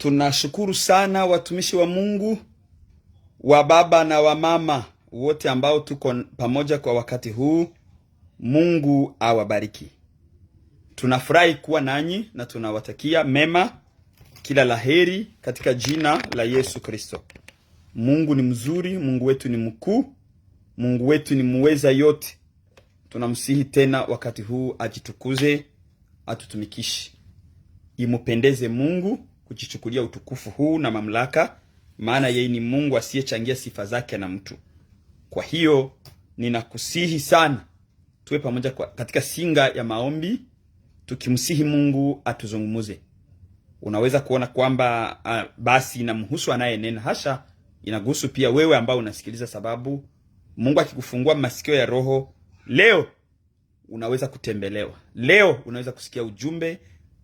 Tunashukuru sana watumishi wa Mungu, wa baba na wa mama wote ambao tuko pamoja kwa wakati huu. Mungu awabariki. Tunafurahi kuwa nanyi na tunawatakia mema, kila laheri katika jina la Yesu Kristo. Mungu ni mzuri, Mungu wetu ni mkuu, Mungu wetu ni muweza yote. Tunamsihi tena wakati huu ajitukuze, atutumikishe. Imupendeze Mungu kujichukulia utukufu huu na mamlaka, maana yeye ni Mungu asiyechangia sifa zake na mtu. Kwa hiyo ninakusihi sana tuwe pamoja katika singa ya maombi, tukimsihi Mungu atuzungumuze. Unaweza kuona kwamba basi inamhusu anayenena. Hasha, inagusu pia wewe ambao unasikiliza, sababu Mungu akikufungua masikio ya roho leo unaweza kutembelewa. Leo unaweza kusikia ujumbe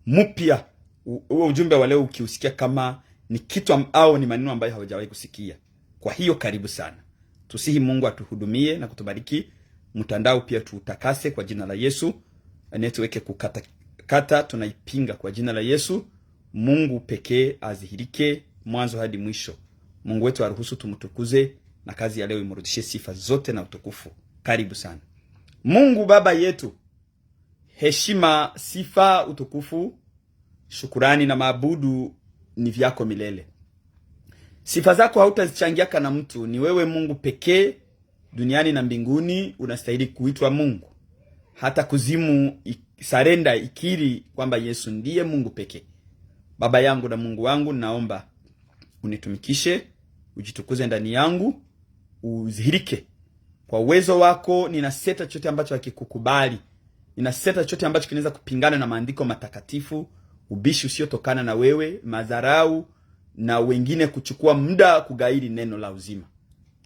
mpya. Huo ujumbe wa leo ukiusikia kama ni kitu au ni maneno ambayo haujawahi kusikia. Kwa hiyo karibu sana. Tusihi Mungu atuhudumie na kutubariki. Mtandao pia tuutakase kwa jina la Yesu. Tuweke kukata tunaipinga kwa jina la Yesu. Mungu pekee azihirike mwanzo hadi mwisho. Mungu wetu aruhusu tumtukuze, na kazi ya leo imrudishie sifa zote na utukufu. Karibu sana. Mungu Baba yetu, heshima, sifa, utukufu, shukurani na maabudu ni vyako milele. Sifa zako hautazichangiaka na mtu. Ni wewe Mungu pekee duniani na mbinguni unastahili kuitwa Mungu. Hata kuzimu sarenda ikiri kwamba Yesu ndiye Mungu pekee. Baba yangu na Mungu wangu, naomba unitumikishe, ujitukuze ndani yangu, uzihirike kwa uwezo wako. Ninaseta chote ambacho hakikukubali. Ninaseta chote ambacho kinaweza kupingana na maandiko matakatifu, ubishi usiotokana na wewe, madharau na wengine kuchukua muda kugairi neno la uzima.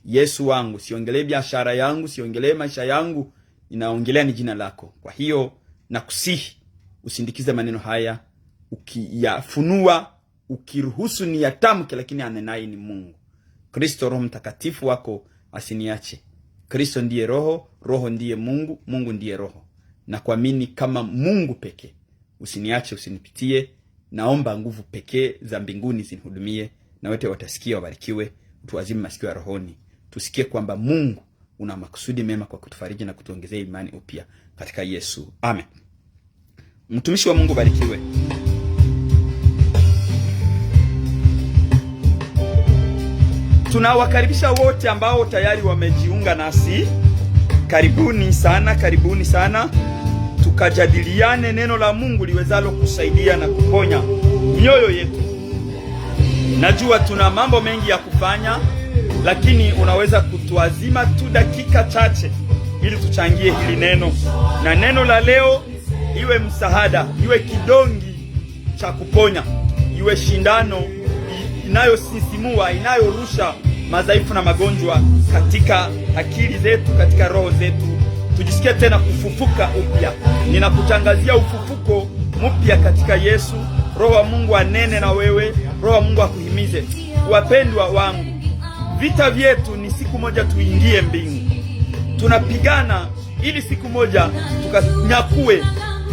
Yesu wangu, siongelee biashara yangu, siongelee maisha yangu, ninaongelea ni jina lako. Kwa hiyo nakusihi usindikize maneno haya, ukiyafunua, ukiruhusu ni yatamke, lakini anenaye ni Mungu. Kristo, Roho Mtakatifu wako asiniache. Kristo ndiye Roho, Roho ndiye Mungu, Mungu ndiye Roho. Na kuamini kama Mungu pekee. Usiniache, usinipitie. Naomba nguvu pekee za mbinguni zinihudumie, na wote watasikia wabarikiwe. Tuazime masikio ya rohoni, tusikie kwamba Mungu una makusudi mema kwa kutufariji na kutuongezea imani upya katika Yesu. Amen. Mtumishi wa Mungu barikiwe. Tunawakaribisha wote ambao tayari wamejiunga nasi. Karibuni sana, karibuni sana. Tukajadiliane neno la Mungu liwezalo kusaidia na kuponya mioyo yetu. Najua tuna mambo mengi ya kufanya, lakini unaweza kutuazima tu dakika chache ili tuchangie hili neno. Na neno la leo iwe msaada, iwe kidongi cha kuponya, iwe shindano inayosisimua, inayorusha madhaifu na magonjwa katika akili zetu, katika roho zetu. Tujisikie tena kufufuka upya. Ninakutangazia ufufuko mpya katika Yesu. Roho wa Mungu anene na wewe, Roho wa Mungu akuhimize. Wapendwa wangu, vita vyetu ni siku moja tuingie mbingu. Tunapigana ili siku moja tukanyakue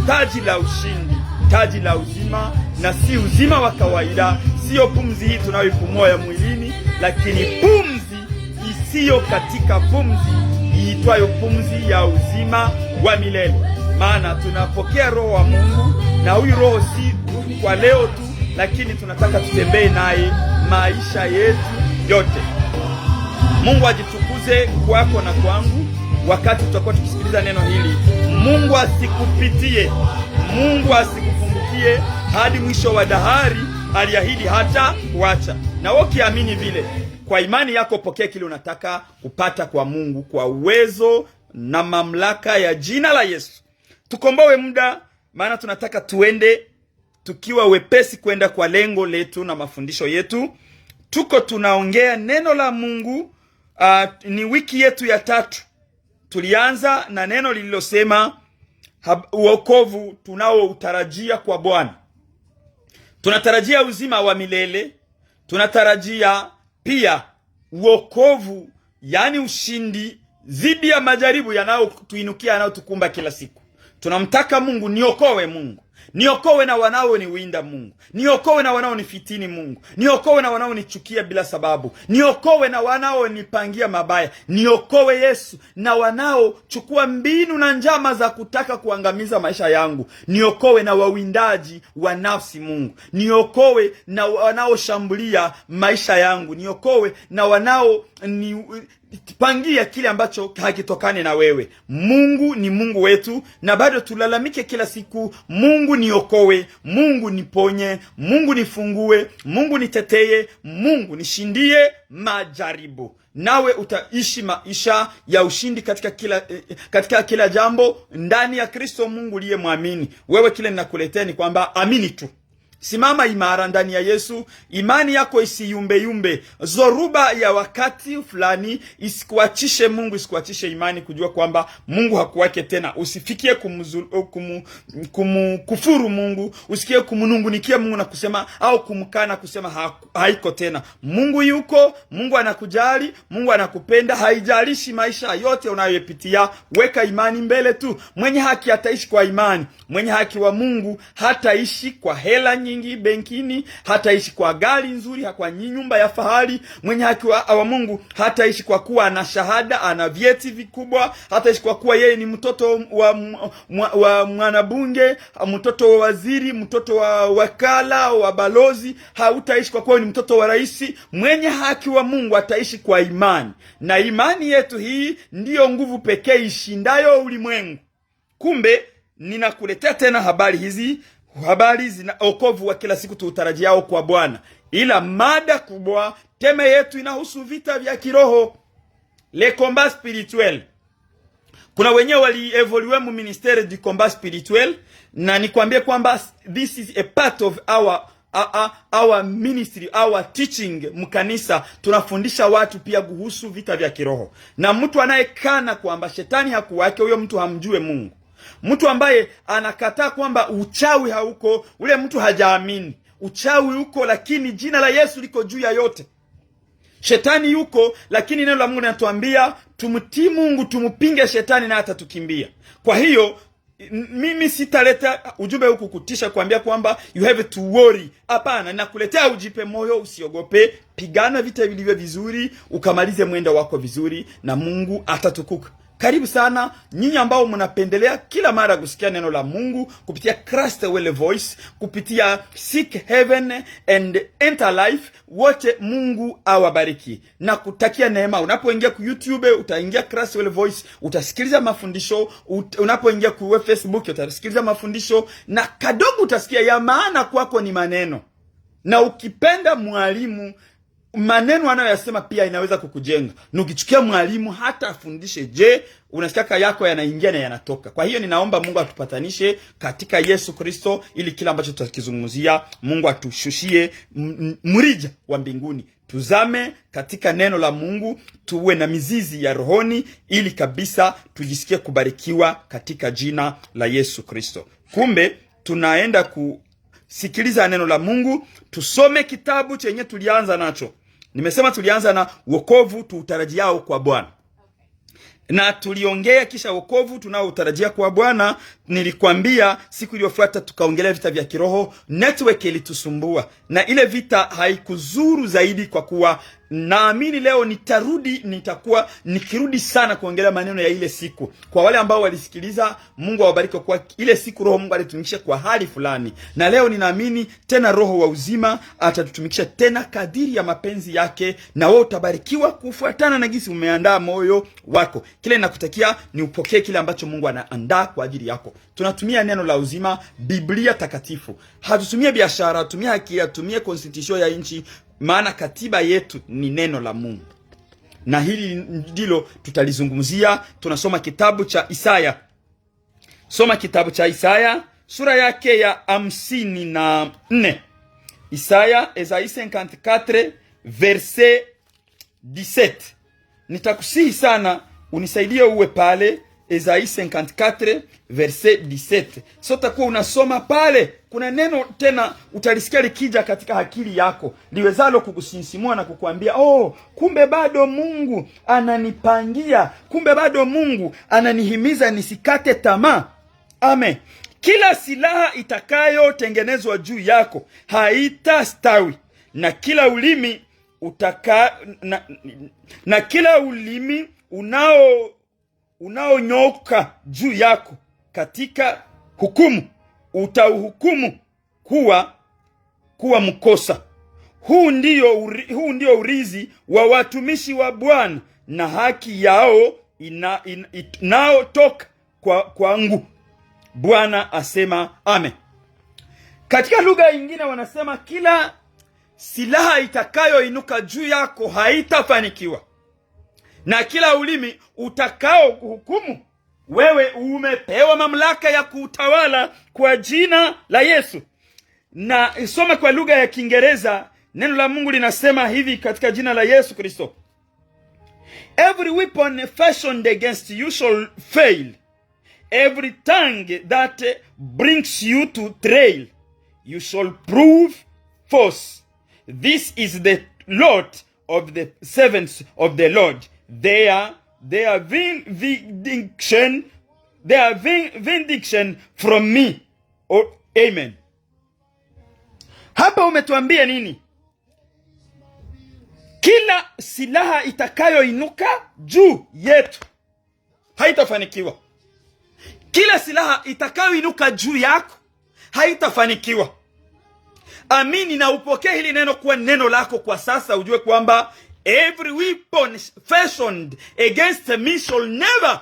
taji la ushindi, taji la uzima, na si uzima wa kawaida, sio pumzi hii tunayoipumua ya mwilini, lakini pumzi isiyo katika pumzi iitwayo pumzi ya uzima wa milele. Maana tunapokea Roho wa Mungu, na huyu Roho si kwa leo tu, lakini tunataka tutembee naye maisha yetu yote. Mungu ajitukuze kwako na kwangu wakati tutakuwa tukisikiliza neno hili. Mungu asikupitie, Mungu asikufungukie hadi mwisho wa dahari. Aliahidi hata kuacha. Na wewe ukiamini vile, kwa imani yako pokea kile unataka kupata kwa Mungu, kwa uwezo na mamlaka ya jina la Yesu. Tukomboe muda, maana tunataka tuende tukiwa wepesi kwenda kwa lengo letu na mafundisho yetu. Tunaongea neno la Mungu. Ni wiki yetu ya 3. Tulianza na neno lililosema uokovu tunaoutarajia kwa Bwana. Tunatarajia uzima wa milele. Tunatarajia pia uokovu, yani ushindi dhidi ya majaribu yanayotuinukia, yanayotukumba kila siku. Tunamtaka Mungu, niokoe Mungu. Niokoe na wanaoniwinda Mungu. Niokoe na wanaonifitini Mungu. Niokoe na wanaonichukia bila sababu. Niokoe na wanaonipangia mabaya. Niokoe Yesu na wanaochukua mbinu na njama za kutaka kuangamiza maisha yangu. Niokoe na wawindaji wa nafsi Mungu. Niokoe na wanaoshambulia maisha yangu. Niokoe na pangia kile ambacho hakitokane na wewe. Mungu ni Mungu wetu, na bado tulalamike kila siku, Mungu niokoe, Mungu niponye, Mungu nifungue, Mungu niteteye, Mungu nishindie majaribu. Nawe utaishi maisha ya ushindi katika kila jambo ndani ya Kristo Mungu liye muamini. Wewe kile ninakuletea ni kwamba amini tu. Simama imara ndani ya Yesu, imani yako isiyumbe yumbe. Zoruba ya wakati fulani isikuachishe Mungu, isikuachishe imani, kujua kwamba Mungu hakuwake tena. Usifikie kufuru Mungu, usikie kumunungunikia Mungu na kusema au kumkana kusema haiko tena. Mungu yuko, Mungu anakujali, Mungu anakupenda, haijalishi maisha yote unayopitia. Weka imani mbele tu. Mwenye haki ataishi kwa imani. Mwenye haki wa Mungu hataishi kwa hela nyingi benkini, hataishi kwa gari nzuri, kwa nyumba ya fahari. Mwenye haki wa Mungu hataishi kwa kuwa ana shahada, ana vyeti vikubwa, hataishi kwa kuwa yeye ni mtoto wa mwanabunge, mtoto wa waziri, mtoto wa wakala, wa balozi. Hautaishi kwa kuwa ni mtoto wa rais. Mwenye haki wa Mungu ataishi kwa imani, na imani yetu hii ndiyo nguvu pekee ishindayo ulimwengu. Kumbe ninakuletea tena habari hizi, habari zina okovu wa kila siku tuutarajiao kwa Bwana. Ila mada kubwa, tema yetu inahusu vita vya kiroho, le combat spirituel. Kuna wenyewe walievolue mu ministere du combat spirituel, na nikwambie kwamba this is a part of our ministry, our teaching. Mkanisa tunafundisha watu pia kuhusu vita vya kiroho, na mtu anayekana kwamba shetani hakuwake, huyo mtu hamjue Mungu. Mtu ambaye anakataa kwamba uchawi hauko, ule mtu hajaamini. Uchawi uko, lakini jina la Yesu liko juu ya yote. Shetani yuko, lakini neno la Mungu linatuambia tumtii Mungu, tumupinge shetani na atatukimbia. Kwa hiyo mimi sitaleta ujumbe huku kutisha kuambia kwamba you have to worry. Hapana, nakuletea ujipe moyo, usiogope, pigana vita vilivyo vizuri, ukamalize mwendo wako vizuri, na Mungu atatukuka. Karibu sana nyinyi ambao mnapendelea kila mara kusikia neno la Mungu kupitia Christ Well Voice, kupitia Seek Heaven and Enter Life. Wote Mungu awabariki na kutakia neema. Unapoingia ku YouTube utaingia Christ Well Voice, utasikiliza mafundisho. Unapoingia ku Facebook utasikiliza mafundisho, na kadogo utasikia ya maana kwako ni maneno. Na ukipenda mwalimu, maneno anayoyasema pia inaweza kukujenga. Na ukichukia mwalimu hata afundishe, unasikia yako yanaingia na yanatoka. Kwa hiyo ninaomba Mungu atupatanishe katika Yesu Kristo, ili kila ambacho tutakizungumzia Mungu atushushie mrija wa mbinguni. Tuzame katika neno la Mungu, tuwe na mizizi ya rohoni, ili kabisa tujisikie kubarikiwa katika jina la Yesu Kristo. Kumbe tunaenda kusikiliza neno la Mungu. Tusome kitabu chenye tulianza nacho. Nimesema tulianza na wokovu tuutarajiao kwa Bwana. Na tuliongea kisha wokovu tunaotarajia kwa Bwana. Nilikwambia siku iliyofuata tukaongelea vita vya kiroho. Network ilitusumbua na ile vita haikuzuru zaidi, kwa kuwa naamini leo nitakuwa nikirudi sana kuongelea maneno ya ile siku. Kwa wale ambao walisikiliza, Mungu awabariki, kwa ile siku Roho Mungu alitumikisha kwa hali fulani, na leo ninaamini tena Roho wa uzima atatutumikisha tena kadiri ya mapenzi yake, na wewe utabarikiwa kufuatana na jinsi umeandaa moyo wako. Kile ninakutakia ni upokee kile ambacho Mungu anaandaa kwa ajili yako. Tunatumia neno la uzima, Biblia takatifu. Hatutumie biashara, tumia haki, tumie constitution ya nchi, maana katiba yetu ni neno la Mungu. Na hili ndilo tutalizungumzia. Tunasoma kitabu cha Isaya. Soma kitabu cha Isaya, sura yake ya 54. Isaya, Esaïe 54 verset 17. Nitakusihi sana unisaidie uwe pale. Esaïe 54 verset 17. Sota kuwa unasoma pale, kuna neno tena utalisikia likija katika akili yako, liwezalo kukusinsimua na kukuambia, kumbe bado Mungu ananipangia, kumbe bado Mungu ananihimiza nisikate tamaa. Amen. Kila silaha itakayotengenezwa juu yako haitastawi, na kila ulimi na kila ulimi unaonyoka juu yako katika hukumu utauhukumu kuwa mkosa. Huu ndio urizi wa watumishi wa Bwana, na haki yao inayotoka kwangu. Bwana asema amen. Katika lugha nyingine wanasema kila silaha itakayoinuka juu yako haitafanikiwa, na kila ulimi utakao kuhukumu, wewe umepewa mamlaka ya kutawala kwa jina la Yesu. Na soma kwa lugha ya Kiingereza, neno la Mungu linasema hivi katika jina la Yesu Kristo: Every weapon fashioned against you shall fail. Every tongue that brings you to trial, you shall prove false. This is the Lord of the servants of the Lord. Their vindication from me. Oh, amen. Hapa umetuambia nini? Kila silaha itakayoinuka juu yetu haitafanikiwa. Kila silaha itakayoinuka juu yako haitafanikiwa. Amini na upokee hili neno kuwa neno lako kwa sasa. Ujue kwamba every weapon fashioned against me shall never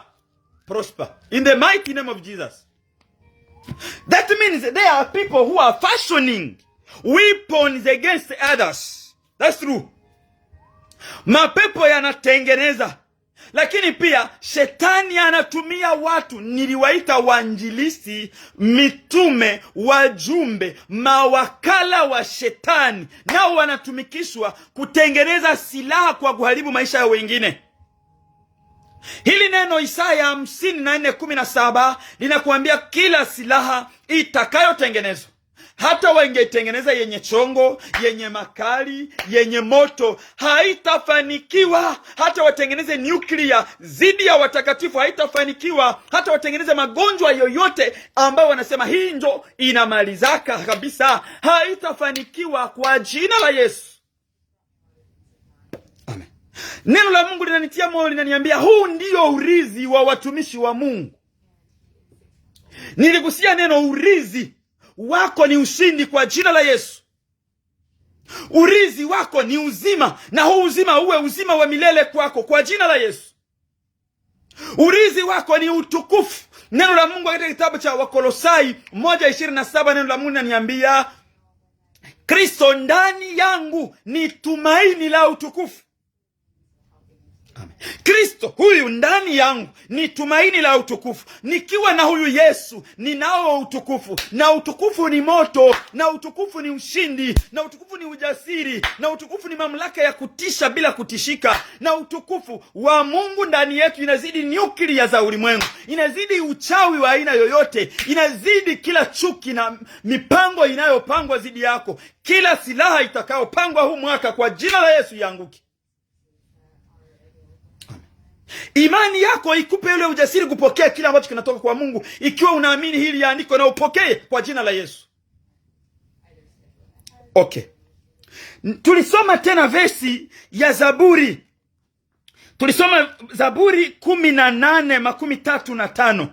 prosper, in the mighty name of Jesus. That means there are people who are fashioning weapons against others. That's true. Mapepo yanatengeneza, lakini pia shetani anatumia watu. Niliwaita wainjilisti, mitume, wajumbe, mawakala wa shetani, nao wanatumikishwa kutengeneza silaha kwa kuharibu maisha ya wengine. Hili neno Isaya 54:17 linakuambia kila silaha itakayotengenezwa, hata wangeitengeneza yenye chongo, yenye makali, yenye moto, haitafanikiwa. Hata watengeneze nuclear zidi ya watakatifu, haitafanikiwa. Hata watengeneze magonjwa yoyote ambayo wanasema hii ndio inamalizaka kabisa, haitafanikiwa kwa jina la Yesu. Amen. Neno la Mungu linanitia moyo, linaniambia huu ndio urizi wa watumishi wa Mungu. Niligusia neno urizi wako ni ushindi kwa jina la Yesu. Urizi wako ni uzima, na huu uzima uwe uzima wa milele kwako kwa jina la Yesu. Urizi wako ni utukufu. Neno la Mungu katika kitabu cha Wakolosai 1:27, neno la Mungu linaniambia Kristo ndani yangu ni tumaini la utukufu. Amen. Kristo huyu ndani yangu ni tumaini la utukufu. Nikiwa na huyu Yesu ninao utukufu, na utukufu ni moto, na utukufu ni ushindi, na utukufu ni ujasiri, na utukufu ni mamlaka ya kutisha bila kutishika, na utukufu wa Mungu ndani yetu inazidi nyuklia za ulimwengu, inazidi uchawi wa aina yoyote, inazidi kila chuki na mipango inayopangwa zidi yako. Kila silaha itakayopangwa huu mwaka kwa jina la Yesu ianguke. Imani yako ikupe ule ujasiri kupokea kila ambacho kinatoka kwa Mungu, ikiwa unaamini hili andiko na upokee kwa jina la Yesu. Okay. Tulisoma tena versi ya Zaburi. Tulisoma Zaburi 18:35.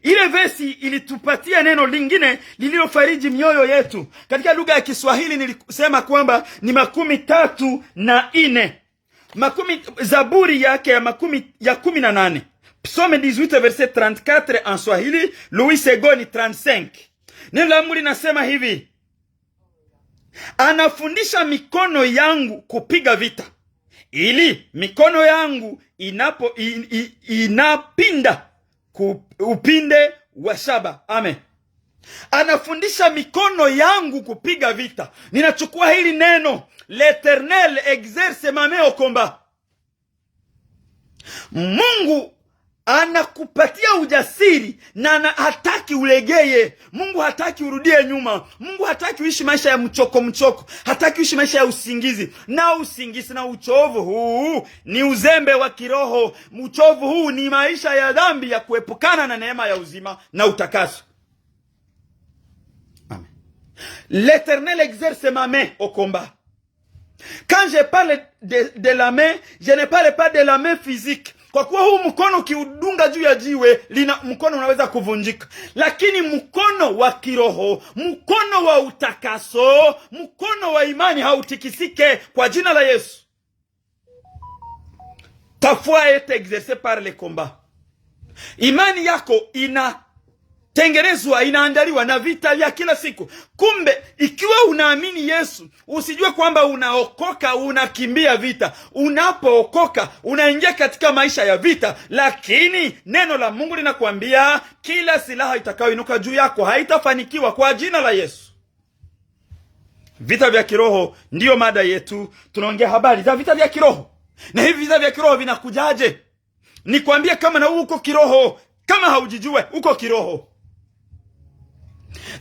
Ile versi ilitupatia neno lingine lililofariji mioyo yetu. Katika lugha ya Kiswahili nilisema kwamba ni 34. Zaburi yake ya 18. Psaume 18 verset 34 en Swahili, Louis Segoni 35. Neno la Mungu linasema hivi: anafundisha mikono yangu kupiga vita, ili mikono yangu inapinda upinde wa shaba. Amen. Anafundisha mikono yangu kupiga vita. Ninachukua hili neno, l'Eternel exerce ma main au combat. Mungu anakupatia ujasiri na hataki ulegeye. Mungu hataki urudie nyuma. Mungu hataki uishi maisha ya mchoko. Hataki uishi maisha ya usingizi. Na usingizi na uchovu huu ni uzembe wa kiroho. Uchovu huu ni maisha ya dhambi ya kuepukana na neema ya uzima na utakaso. L'Éternel exerce ma main au combat. Quand je parle de la main, je ne parle pas de la main physique. Kwa kuwa huu mkono ukiudunga juu ya jiwe, mkono unaweza kuvunjika. Lakini mkono wa kiroho, mkono wa utakaso, mkono wa imani hautikisike kwa jina la Yesu. Ta foi est exercée par le combat. Imani yako inatengenezwa, inaandaliwa na vita vya kila siku. Kumbe, ikiwa unaamini Yesu, usijue kwamba unaokoka, unakimbia vita. Unapookoka, unaingia katika maisha ya vita. Lakini, neno la Mungu linakuambia, kila silaha itakayoinuka juu yako haitafanikiwa kwa jina la Yesu. Vita vya kiroho ndiyo mada yetu. Tunaongea habari za vita vya kiroho. Na hivi vita vya kiroho vinakujaje? Nikwambia kama na uko kiroho, kama haujijue uko kiroho.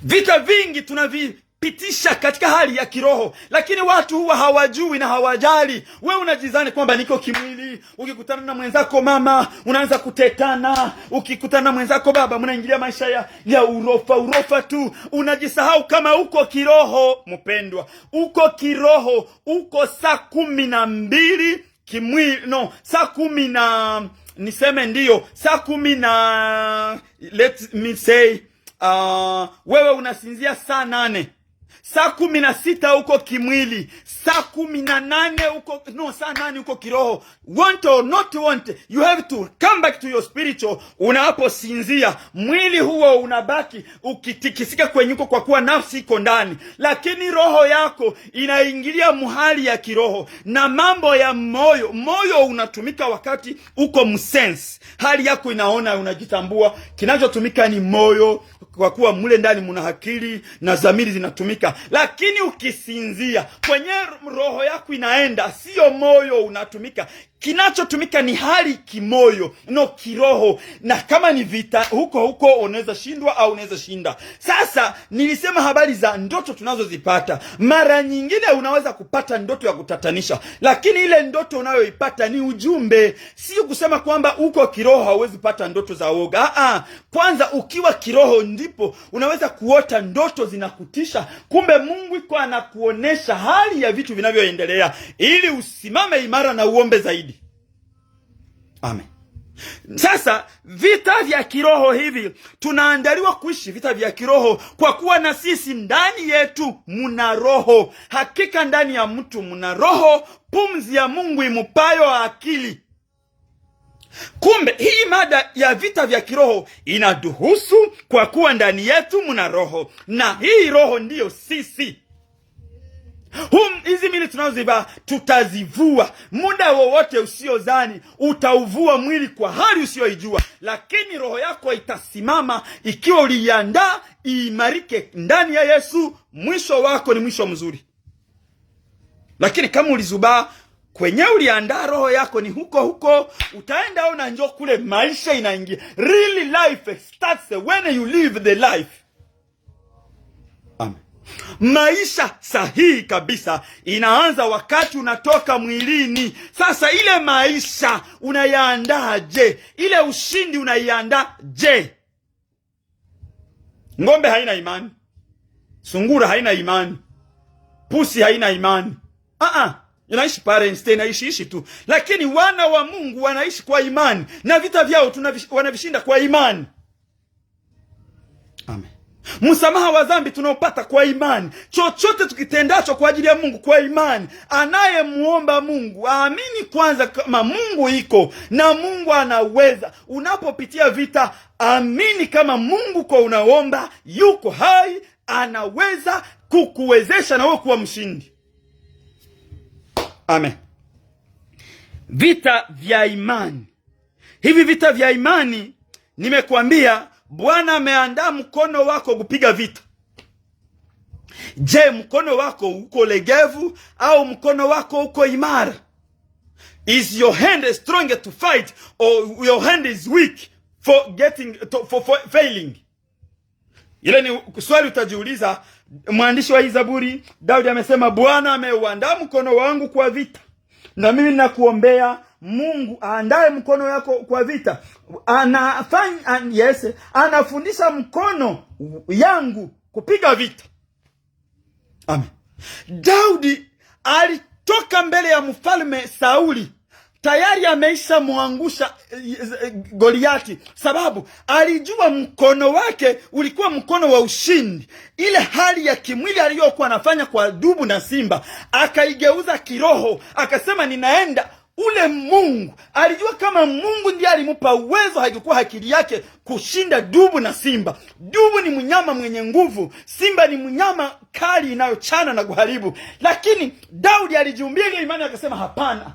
Vita vingi tunavipitisha katika hali ya kiroho, lakini watu huwa hawajui na hawajali. Wewe unajizani kwamba niko kimwili. Ukikutana na mwenzako mama, unaanza kutetana. Ukikutana na mwenzako baba, mnaingilia maisha ya urofa tu. Unajisahau kama uko kiroho. Mpendwa, uko kiroho, uko saa 12 kimwili. No, saa 10 niseme ndiyo, saa 10 let me say, wewe unasinzia saa 8. Saa 16 uko kimwili. Saa 18 uko, no, saa 8 uko kiroho. Want or not want, you have to come back to your spiritual. Unaposinzia, mwili huo unabaki ukitikisika kwenye uko kwa kuwa nafsi iko ndani. Lakini roho yako inaingilia muhali ya kiroho. Na mambo ya moyo unatumika wakati uko msense. Hali yako inaona, unajitambua. Kinachotumika ni moyo, kwa kuwa mule ndani muna akili na dhamiri zinatumika. Lakini ukisinzia, kwenye roho yako inaenda, sio moyo unatumika. Kinachotumika ni hali kimoyo, no kiroho. Na kama ni vita, huko unaweza shindwa au unaweza shinda. Sasa nilisema habari za ndoto tunazozipata. Mara nyingine unaweza kupata ndoto ya kutatanisha, lakini ile ndoto unayoipata ni ujumbe. Sio kusema kwamba uko kiroho hauwezi pata ndoto za woga. Kwanza ukiwa kiroho ndipo unaweza kuota ndoto zinakutisha. Kumbe Mungu iko anakuonesha hali ya vitu vinavyoendelea ili usimame imara na uombe zaidi. Amen. Sasa vita vya kiroho hivi, tunaandaliwa kuishi vita vya kiroho kwa kuwa na sisi ndani yetu muna roho. Hakika ndani ya mtu muna roho, pumzi ya Mungu imupayo akili. Kumbe hii mada ya vita vya kiroho inaduhusu kwa kuwa ndani yetu muna roho. Na hii roho ndiyo sisi. Hizi mili tunazoziva tutazivua. Muda wowote usiozani utauvua mwili kwa hali usioijua. Lakini roho yako itasimama ikiwa uliandaa iimarike ndani ya Yesu. Mwisho wako ni mwisho mzuri. Lakini kama ulizubaa kwenye uliandaa roho yako ni huko, utaenda ona njoo kule maisha inaingia. Really life starts when you live the life. Amen. Maisha sahihi kabisa inaanza wakati unatoka mwilini. Sasa ile maisha unayaandaa je? Ile ushindi unaiandaa je? Ngombe haina imani. Sungura haina imani. Pusi haina imani. Inaishi parents, inaishi tu. Lakini wana wa Mungu wanaishi kwa imani. Na vita vyao wanavishinda kwa imani. Amen. Msamaha wa dhambi tunaopata kwa imani. Chochote tukitendacho kwa ajili ya Mungu kwa imani. Anayemuomba Mungu aamini kwanza kama Mungu iko na Mungu anaweza. Unapopitia vita, amini kama Mungu kwa unaomba yuko hai, anaweza kukuwezesha na wewe kuwa mshindi. Amen. Vita vya imani. Hivi vita vya imani nimekuambia Bwana ameandaa mkono wako kupiga vita. Je, mkono wako uko legevu au mkono wako uko imara? Is your hand strong to fight or your hand is weak for failing? Ile ni swali utajiuliza. Mwandishi wa Zaburi Daudi amesema Bwana ameuandaa mkono wangu kwa vita. Na mimi nakuombea Mungu aandae mkono wako kwa vita. Anafundisha mkono yangu kupiga vita. Amen. Daudi alitoka mbele ya mfalme Sauli tayari ameisha muangusha Goliati, sababu alijua mkono wake ulikuwa mkono wa ushindi. Ile hali ya kimwili aliyokuwa anafanya kwa dubu na simba akaigeuza kiroho, akasema ninaenda. Ule Mungu alijua kama Mungu ndiye alimupa uwezo, haikuwa akili yake kushinda dubu na simba. Dubu ni mnyama mwenye nguvu, simba ni mnyama kali inayochana na kuharibu. Lakini Daudi alijiumbia ile imani, akasema hapana,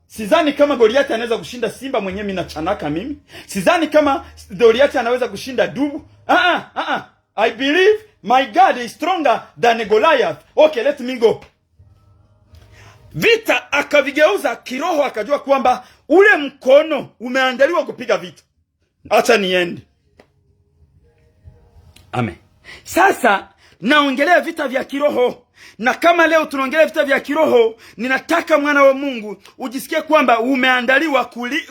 sidhani kama Goliati anaweza kushinda simba mwenye mimi nachanaka mimi. Sidhani kama Goliati anaweza kushinda dubu. I believe my God is stronger than Goliath. Okay, let me go. Vita akavigeuza kiroho, akajua kwamba ule mkono umeandaliwa kupiga vita. Acha niende. Amen. Sasa naongelea vita vya kiroho. Na kama leo tunaongelea vita vya kiroho, ninataka mwana wa Mungu ujisikie kwamba umeandaliwa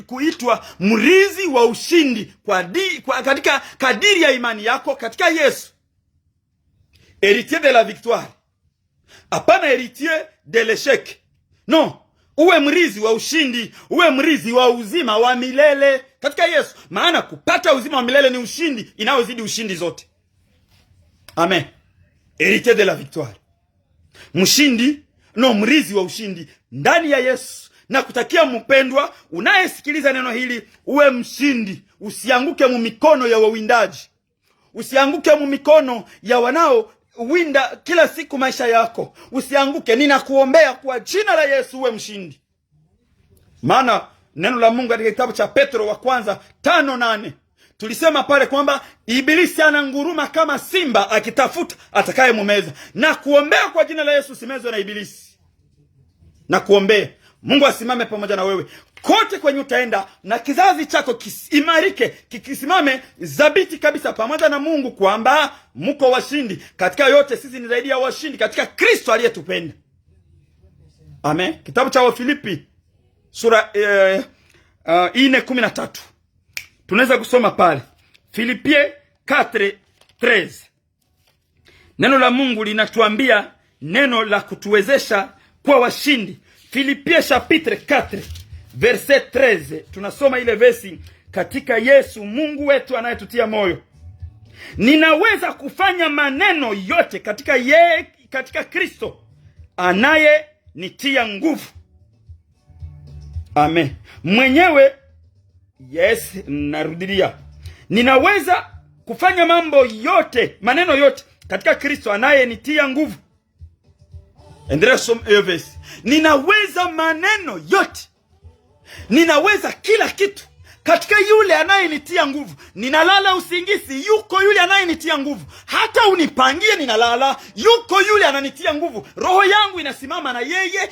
kuitwa mrizi wa ushindi katika kadiri ya imani yako katika Yesu. Héritier de la victoire. Hapana héritier de l'échec. No, uwe mrizi wa ushindi, uwe mrizi wa uzima wa milele katika Yesu. Maana kupata uzima wa milele ni ushindi inayozidi ushindi zote. Amen. Héritier de la victoire. Mrizi wa ushindi ndani ya Yesu. Na kutakia mpendwa unayesikiliza neno hili, uwe mshindi. Usianguke mu mikono ya wawindaji. Usianguke mu mikono ya wanao winda kila siku maisha yako. Usianguke. Ninakuombea kwa jina la Yesu uwe mshindi. Maana neno la Mungu katika kitabu cha Petro wa kwanza 5:8 tulisema pale kwamba Ibilisi ananguruma kama simba akitafuta atakaye mumeza. Na kuombea kwa jina la Yesu usimezwe na Ibilisi. Na kuombea Mungu asimame pamoja na wewe kote kwenye utaenda, na kizazi chako kiimarike, kikisimame zabiti kabisa pamoja na Mungu, kwamba mko washindi katika yote. Sisi ni zaidi ya washindi katika Kristo aliyetupenda. Amen. Kitabu cha Wafilipi sura 4:13 tunaweza kusoma pale. Filipie 4:13. Neno la Mungu linatuambia neno la kutuwezesha kwa washindi. Filipie chapitre 4 verset 13. Tunasoma ile versi katika Yesu Mungu wetu anayetutia moyo. Ninaweza kufanya maneno yote katika Kristo anaye nitia nguvu. Amen. Mwenyewe, yes, narudilia. Ninaweza kufanya mambo yote, maneno yote katika Kristo anaye nitia nguvu. Endelea soma verse. Ninaweza maneno yote. Ninaweza kila kitu katika yule anayenitia nguvu. Ninalala usingizi, yuko yule anayenitia nguvu. Hata unipangie ninalala, yuko yule ananitia nguvu. Roho yangu inasimama na yeye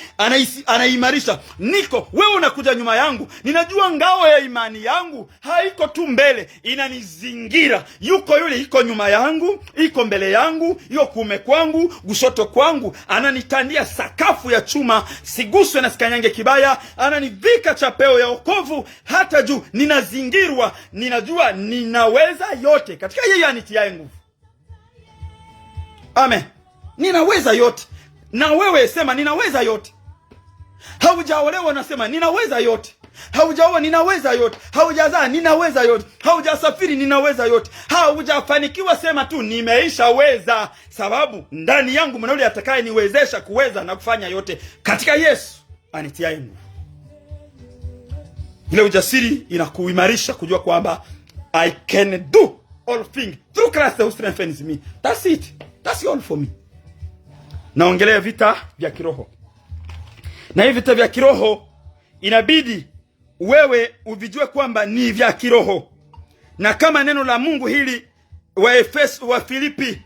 anaimarisha. Niko, wewe unakuja nyuma yangu. Ninajua ngao ya imani yangu haiko tu mbele, inanizingira. Yuko yule iko nyuma yangu, iko mbele yangu, iko kuume kwangu, kushoto kwangu. Ananitandia sakafu ya chuma, siguswe na sikanyange kibaya. Ananivika chapeo ya wokovu hata juu. Ninazingirwa, ninajua ninaweza yote katika yeye anitiaye nguvu. Amen. Ninaweza yote. Na wewe sema ninaweza yote. Haujaolewa unasema ninaweza yote. Haujaoa ninaweza yote. Haujazaa ninaweza yote. Haujasafiri ninaweza yote. Haujafanikiwa sema tu nimeishaweza, sababu ndani yangu mna yule atakaye niwezesha kuweza na kufanya yote katika Yesu anitiaye nguvu. Ile ujasiri inakuimarisha kujua kwamba I can do all things through Christ who strengthens me. That's it. That's all for me. Naongelea vita vya kiroho. Na hivi vita vya kiroho inabidi wewe uvijue kwamba ni vya kiroho. Na kama neno la Mungu hili wa Filipi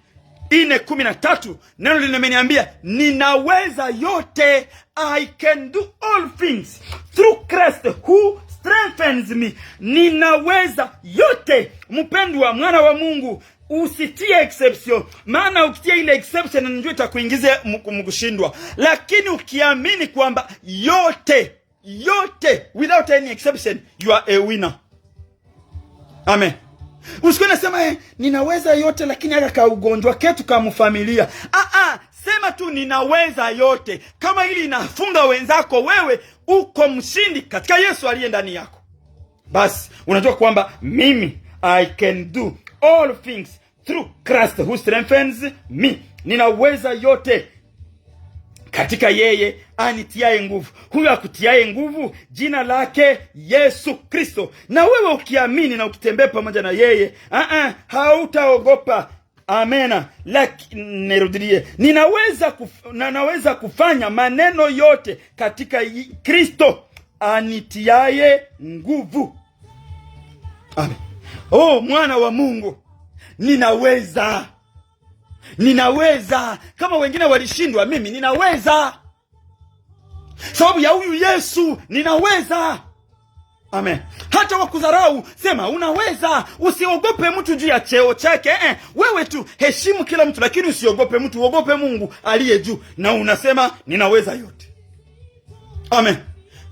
4:13 neno limeniambia ninaweza yote, I can do all things through Christ who strengthens me. Ninaweza yote. Mpendwa mwana wa Mungu, usitie exception. Maana ukitia ile exception ndio itakuingiza mkushindwa. Lakini ukiamini kwamba yote without any exception, you are a winner. Amen. Usikone nasema ninaweza yote lakini aka kaugonjwa ketu kama familia. Sema tu ninaweza yote. Kama hili inafunga wenzako, wewe uko mshindi katika Yesu aliye ndani yako. Basi unajua kwamba mimi I can do all things through Christ who strengthens me. Ninaweza yote katika yeye anitiaye nguvu. Huyo akutiaye nguvu jina lake Yesu Kristo. Na wewe ukiamini na ukitembea pamoja na yeye, hautaogopa. Amena. Nirudilie. Ninaweza kufanya maneno yote katika Kristo anitiaye nguvu. Amen. Mwana wa Mungu, ninaweza. Kama wengine walishindwa, mimi ninaweza. Sababu ya huyu Yesu ninaweza. Amen. Hata wakudharau, sema unaweza. Usiogope mtu juu ya cheo chake. Wewe tu heshimu kila mtu, lakini usiogope mtu, uogope Mungu aliye juu. Na unasema ninaweza yote. Amen.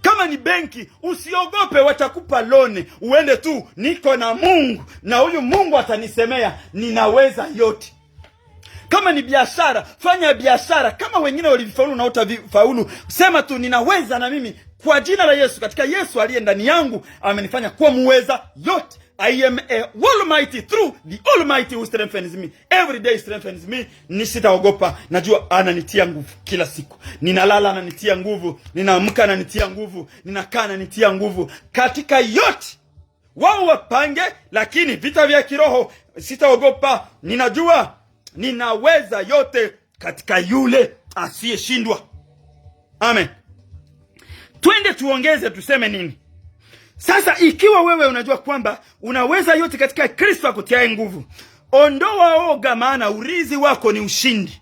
Kama ni benki, usiogope watakupa loan. Uende tu, niko na Mungu na huyu Mungu atanisemea ninaweza yote. Kama ni biashara, fanya biashara kama wengine walifaulu na utafaulu. Sema tu ninaweza na mimi kwa jina la Yesu, katika Yesu aliye ndani yangu amenifanya kuwa muweza yote. I am a almighty through the Almighty who strengthens me. Every day strengthens me. Nisitaogopa. Najua ananitia nguvu kila siku. Ninalala ananitia nguvu, ninaamka ananitia nguvu, ninakaa ananitia nguvu. Katika yote wao wapange, lakini vita vya kiroho sitaogopa. Ninajua ninaweza yote katika yule asiyeshindwa. Amen. Twende tuongeze, tuseme nini? Sasa ikiwa wewe unajua kwamba unaweza yote katika Kristo akutiaye nguvu, ondoa oga, maana urithi wako ni ushindi.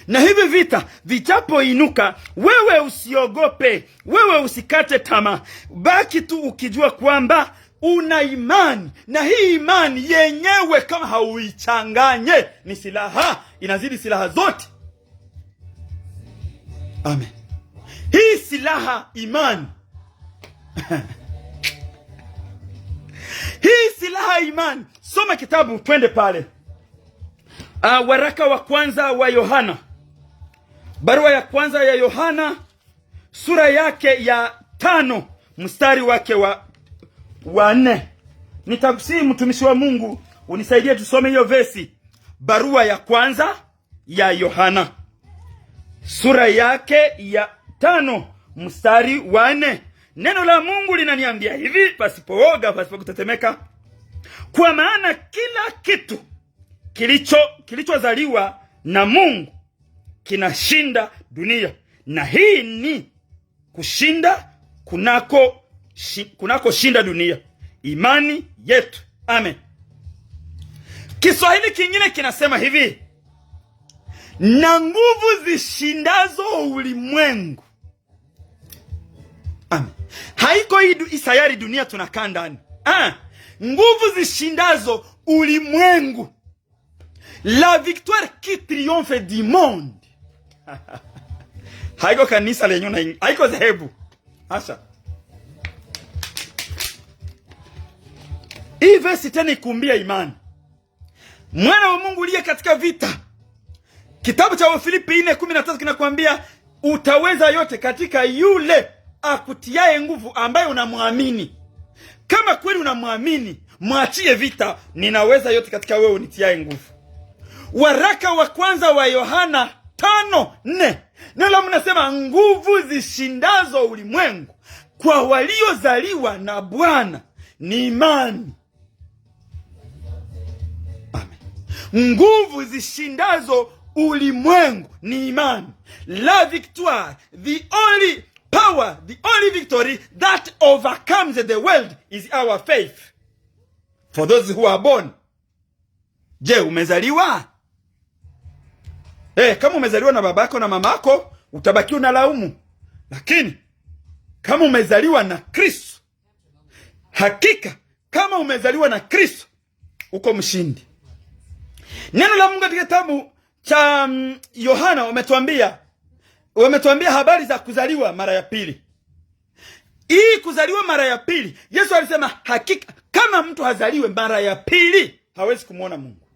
Na hivi vita vijapoinuka, wewe usiogope, wewe usikate tamaa. Baki tu ukijua kwamba una imani, na hii imani yenyewe kama hauichanganye ni silaha, inazidi silaha zote. Amen. Hii silaha imani. Hii silaha imani. Soma kitabu, twende pale. Waraka wa kwanza wa Yohana. Barua ya kwanza ya Yohana, sura yake ya 5, mstari wake wa 4. Nitakusihi mtumishi wa Mungu unisaidie tusome hiyo vesi. Barua ya kwanza ya Yohana, sura yake ya 5, mstari wa 4. Neno la Mungu linaniambia hivi, pasipooga, pasipokutetemeka: kwa maana kila kitu kilichozaliwa na Mungu kinashinda dunia, na hii ni kushinda kunako shinda dunia, imani yetu. Amen. Kiswahili kingine kinasema hivi: na nguvu zishindazo ulimwengu. Amen. Haiko hii sayari dunia tunakaa ndani. Nguvu zishindazo ulimwengu. La victoire qui triomphe du monde. Haiko kanisa lenye na haiko dhehebu. Asha. Hii verse tena ikumbia imani. Mwana wa Mungu uliye katika vita. Kitabu cha Wafilipi 4:13 kinakuambia utaweza yote katika yule akutiaye nguvu, ambaye unamwamini. Kama kweli unamwamini, mwachie vita. Ninaweza yote katika wewe unitiaye nguvu. Waraka wa kwanza wa Yohana 5:4. Nalo mnasema nguvu zishindazo ulimwengu kwa waliozaliwa na Bwana ni imani. Amen. Nguvu zishindazo ulimwengu ni imani. La victoire, the only power, the only victory that overcomes the world is our faith. For those who are born. Je, umezaliwa? Kama umezaliwa na babako na mamako, utabaki unalaumu. Lakini kama umezaliwa na Kristo, hakika kama umezaliwa na Kristo, uko mshindi. Neno la Mungu katika kitabu cha Yohana wametuambia habari za kuzaliwa mara ya pili. Hii kuzaliwa mara ya pili, Yesu alisema hakika Kama mtu hazaliwe mara ya pili, hawezi kumwona Mungu,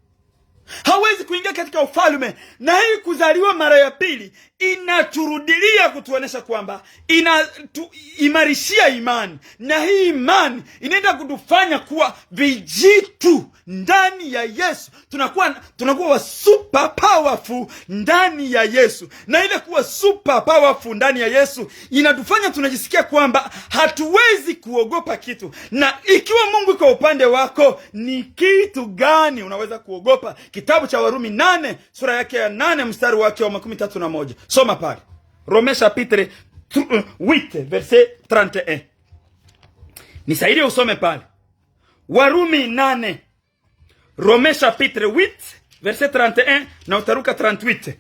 hawezi kuingia katika ufalme. Na hii kuzaliwa mara ya pili inaturudilia kutuonesha kwamba inatuimarishia imani, na hii imani inaenda kutufanya kuwa vijitu ndani ya Yesu. Tunakuwa super powerful ndani ya Yesu, na ile kuwa super powerful ndani ya Yesu inatufanya tunajisikia kwamba hatuwezi kuogopa kitu. Na ikiwa Mungu iko upande wako, ni kitu gani unaweza kuogopa? Kitabu cha Warumi 8 sura yake ya 8 mstari wake wa 31. Soma pale. Romains chapitre 8 verset 31. Nisaidie usome pale. Warumi 8. Romains chapitre 8 verset 31 na utaruka 38.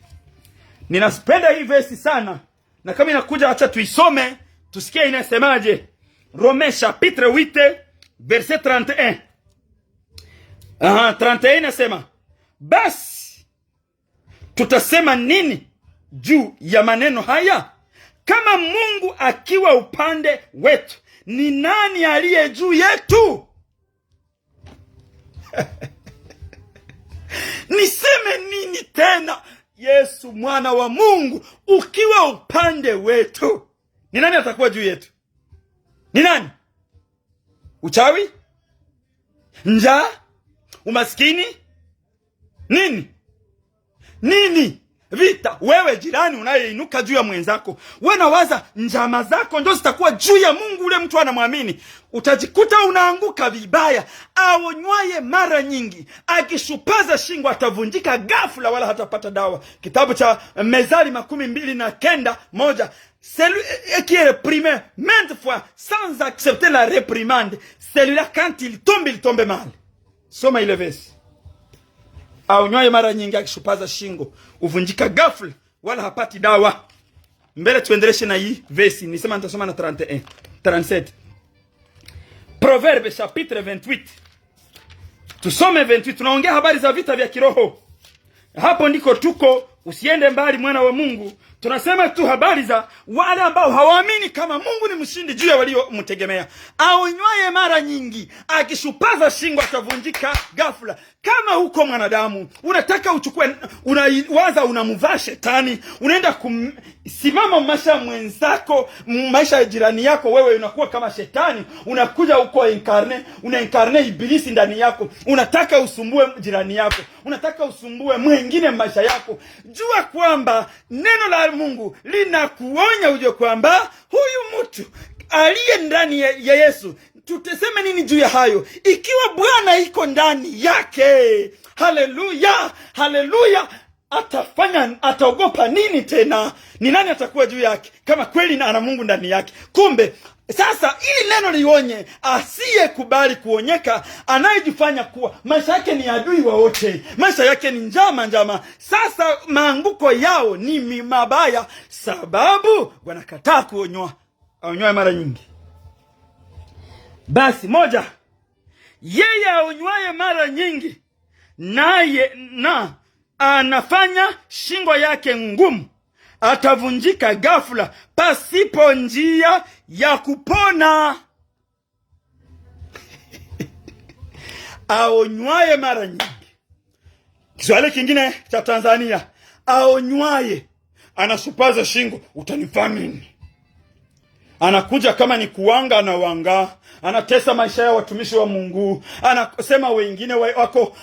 Ninapenda hii verse sana, na kama inakuja acha tuisome tusikie inasemaje. Romains chapitre 8 verset 31. 31 inasema, basi tutasema nini juu ya maneno haya? Kama Mungu akiwa upande wetu, ni nani aliye juu yetu? Niseme nini tena? Yesu mwana wa Mungu ukiwa upande wetu, ni nani atakuwa juu yetu? Ni nani? Uchawi? Njaa? Umaskini? Nini? Vita? Wewe jirani unayeinuka juu ya mwenzako, wewe nawaza njama zako ndio zitakuwa juu ya Mungu ule mtu anamwamini, utajikuta unaanguka vibaya. Aonywaye mara nyingi akishupaza shingo atavunjika ghafla, wala hatapata dawa. Kitabu cha Mezali 29:1. Celui qui est réprimé maintes fois sans accepter la réprimande, celui-là quand il tombe mal. Soma ile verse. Aonywaye mara nyingi akishupaza shingo uvunjika ghafla, wala hapati dawa. Mbele tuendeleshe na hii verse. Nisema nitasoma na 31, 37. Proverbe chapitre 28. Tusome 28. Tunaongea habari za vita vya kiroho. Hapo ndiko tuko, usiende mbali mwana wa Mungu. Tunasema tu habari za wale ambao hawaamini kama Mungu ni mshindi juu ya waliomtegemea. Aonywaye mara nyingi akishupaza shingo atavunjika ghafla. Kama huko mwanadamu unataka uchukue, unawaza unamvaa shetani, unaenda kusimama maisha mwenzako, maisha ya jirani yako, wewe unakuwa kama shetani, unakuja huko unaincarne ibilisi ndani yako, unataka usumbue jirani yako, unataka usumbue mwingine maisha yako. Jua kwamba neno la Mungu linakuonya ujue kwamba huyu mtu aliye ndani ya Yesu. Tutasema nini juu ya hayo? Ikiwa Bwana iko ndani yake, haleluya, haleluya, ataogopa nini tena? Ni nani atakuwa juu yake kama kweli ana Mungu ndani yake? Kumbe sasa ili neno lionye asiyekubali kuonyeka, anayejifanya kuwa maisha yake ni adui wa wote, maisha yake ni njama. Sasa maanguko yao ni mabaya, sababu wanakataa kuonywa. Aonywaye mara nyingi. Basi moja, yeye aonywaye mara nyingi na anafanya shingo yake ngumu, atavunjika ghafla pasipo njia ya kupona. Aonywaye mara nyingi. Kiswahili kingine cha Tanzania, aonywaye anashupaza shingo, utanifanya nini? Anakuja kama ni kuwanga, anawanga, anatesa maisha ya watumishi wa Mungu, anasema wengine wako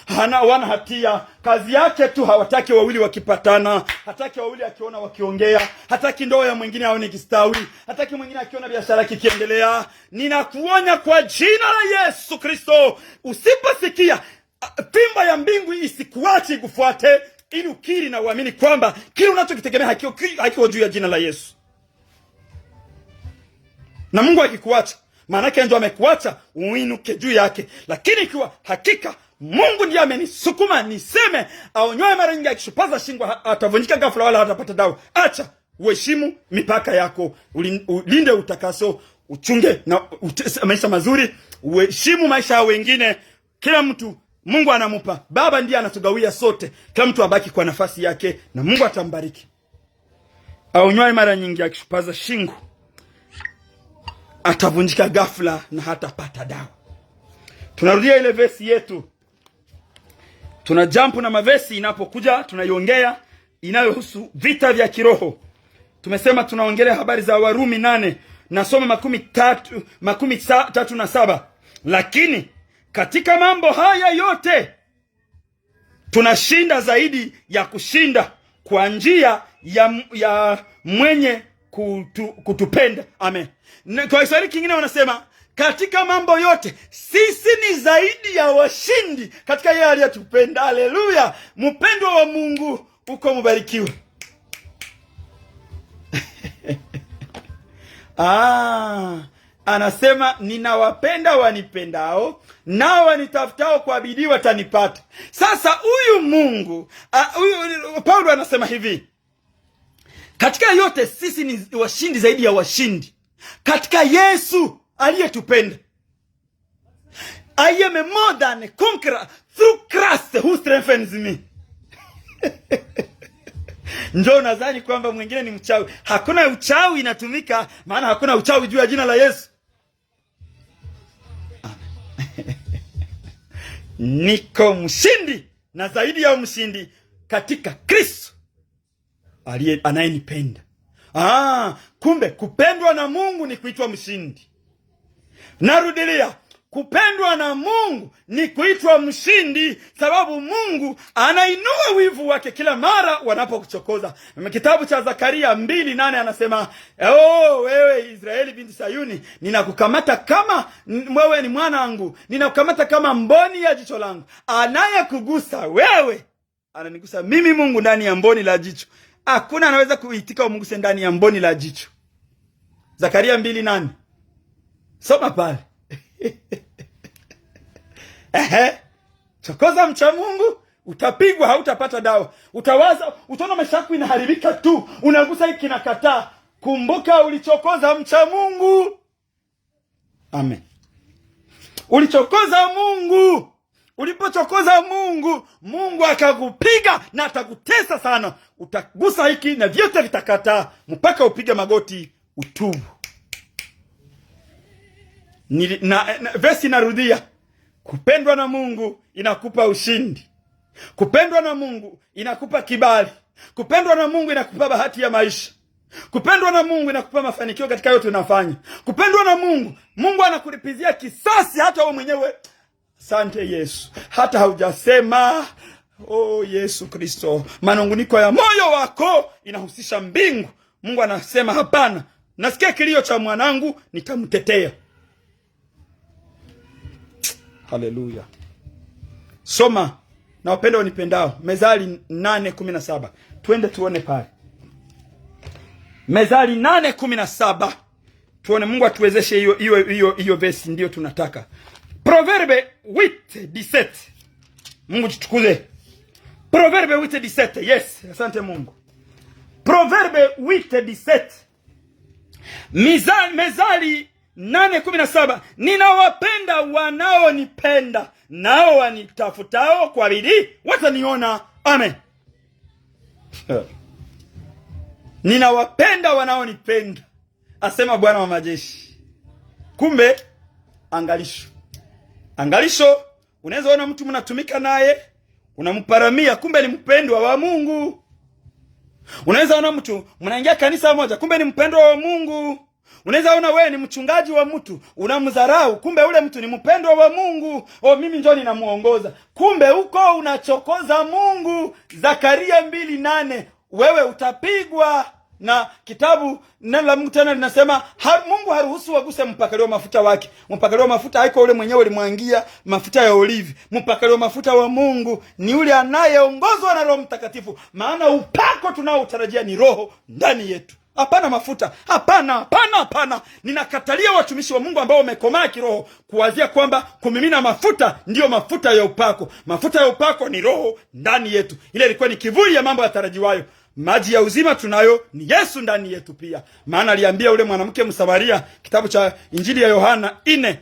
wana hatia. Kazi yake tu, hawataki wawili wakipatana, hataki wawili akiona wakiongea, hataki ndoa ya mwingine aone kistawi, hataki mwingine akiona biashara kikiendelea. Ninakuonya kwa jina la Yesu Kristo, usiposikia timba ya mbingu isikuache kufuate, ili ukiri na uamini kwamba kile unachokitegemea hakiko juu ya jina la Yesu. Na Mungu akikuacha, maana yake ndio amekuacha uinuke juu yake. Lakini ikiwa hakika Mungu ndiye amenisukuma niseme aonywaye mara nyingi akishupaza shingo atavunjika ghafla, wala hatapata dawa, acha uheshimu mipaka yako, ulinde utakaso, uchunge na maisha mazuri, uheshimu maisha ya wengine. Kila mtu Mungu anamupa. Baba ndiye anatugawia sote, kila mtu abaki kwa nafasi yake na Mungu atambariki. Aonywaye mara nyingi akishupaza shingo atavunjika ghafla na hatapata dawa. Tunarudia ile vesi yetu. Tuna jump na mavesi inapokuja tunaiongea inayohusu vita vya kiroho. Tumesema tunaongelea habari za Warumi 8 na soma 37. Lakini katika mambo haya yote tunashinda zaidi ya kushinda kwa njia ya mwenye kutupenda. Amen. Kwa Kiswahili kingine wanasema katika mambo yote sisi ni zaidi ya washindi katika yeye aliyetupenda. Haleluya. Mpendwa wa Mungu, uko mbarikiwe. Anasema ninawapenda wanipendao, nao wanitafutao kwa bidii watanipata. Sasa huyu Mungu, Paulo anasema hivi, katika yote sisi ni washindi zaidi ya washindi katika Yesu aliyetupenda. I am a more than a conqueror through Christ who strengthens me. Njoo nadhani kwamba mwingine ni mchawi. Hakuna uchawi inatumika, maana hakuna uchawi juu ya jina la Yesu. Niko mshindi na zaidi ya mshindi katika Kristo anayenipenda. Kumbe kupendwa na Mungu ni kuitwa mshindi. Narudilia, kupendwa na Mungu ni kuitwa mshindi, sababu Mungu anainua wivu wake kila mara wanapokuchokoza. Kitabu cha Zakaria 2:8 anasema, wewe Israeli binti Sayuni, ninakukamata kama wewe ni mwanangu, ninakukamata kama mboni ya jicho langu. Anayekugusa wewe ananigusa mimi Mungu ndani ya mboni la jicho. Hakuna anaweza kuitika umguse ndani ya mboni la jicho. Zakaria 2:8. Soma pale. Chokoza mcha Mungu, utapigwa, hautapata dawa. Utawaza, utaona maisha yako inaharibika tu. Unagusa hiki na kataa. Kumbuka ulichokoza mcha Mungu. Amen. Ulichokoza Mungu. Ulipochokoza Mungu, Mungu akakupiga na atakutesa sana. Utagusa hiki na vyote vitakataa mpaka upige magoti utubu. Vesi narudia. Kupendwa na Mungu inakupa ushindi. Kupendwa na Mungu inakupa kibali. Kupendwa na Mungu inakupa bahati ya maisha. Kupendwa na Mungu inakupa mafanikio katika yote unafanya. Kupendwa na Mungu, Mungu anakulipizia kisasi hata wewe mwenyewe. Asante Yesu. Hata haujasema, Yesu Kristo, manunguniko ya moyo wako inahusisha mbingu. Mungu anasema hapana. Nasikia kilio cha mwanangu, nitamtetea. Haleluya. Soma na wapenda wanipendao, Mezali 8:17. Twende tuone pale. Mezali 8:17. Tuone Mungu atuwezeshe hiyo vesi ndio tunataka. Proverbe 8:17. Mungu tutukuze. Proverbe 8:17. Yes, asante Mungu. Proverbe 8:17. Mezali 8:17. Ninawapenda wanaonipenda, nao wanitafutao kwa bidii wataniona. Amen. Ninawapenda wanaonipenda, asema Bwana wa majeshi. Kumbe angalisho, unaweza ona mtu mnatumika naye, unamparamia, kumbe ni mpendwa wa Mungu. Unaweza ona mtu mnaingia kanisa moja, kumbe ni mpendwa wa Mungu. Unaweza ona wewe ni mchungaji wa mtu, unamdharau, kumbe ule mtu ni mpendwa wa Mungu. Mimi njoo ninamuongoza, kumbe uko unachokoza Mungu. Zakaria 2:8. Wewe utapigwa. Na kitabu neno la Mungu tena linasema Mungu haruhusu waguse mpakaliwa mafuta wake. Mpakaliwa mafuta haiko ule mwenyewe ulimwangia mafuta ya olivi. Mpakaliwa mafuta wa Mungu ni ule anayeongozwa na Roho Mtakatifu. Maana upako tunaotarajia ni roho ndani yetu. Hapana mafuta. Hapana. Ninakatalia watumishi wa Mungu ambao wamekomaa kiroho kuwazia kwamba kumimina mafuta ndio mafuta ya upako. Mafuta ya upako ni roho ndani yetu. Ile ilikuwa ni kivuli ya mambo yatarajiwayo. Maji ya uzima tunayo ni Yesu ndani yetu pia. Maana aliambia ule mwanamke Msamaria, kitabu cha Injili ya Yohana 4.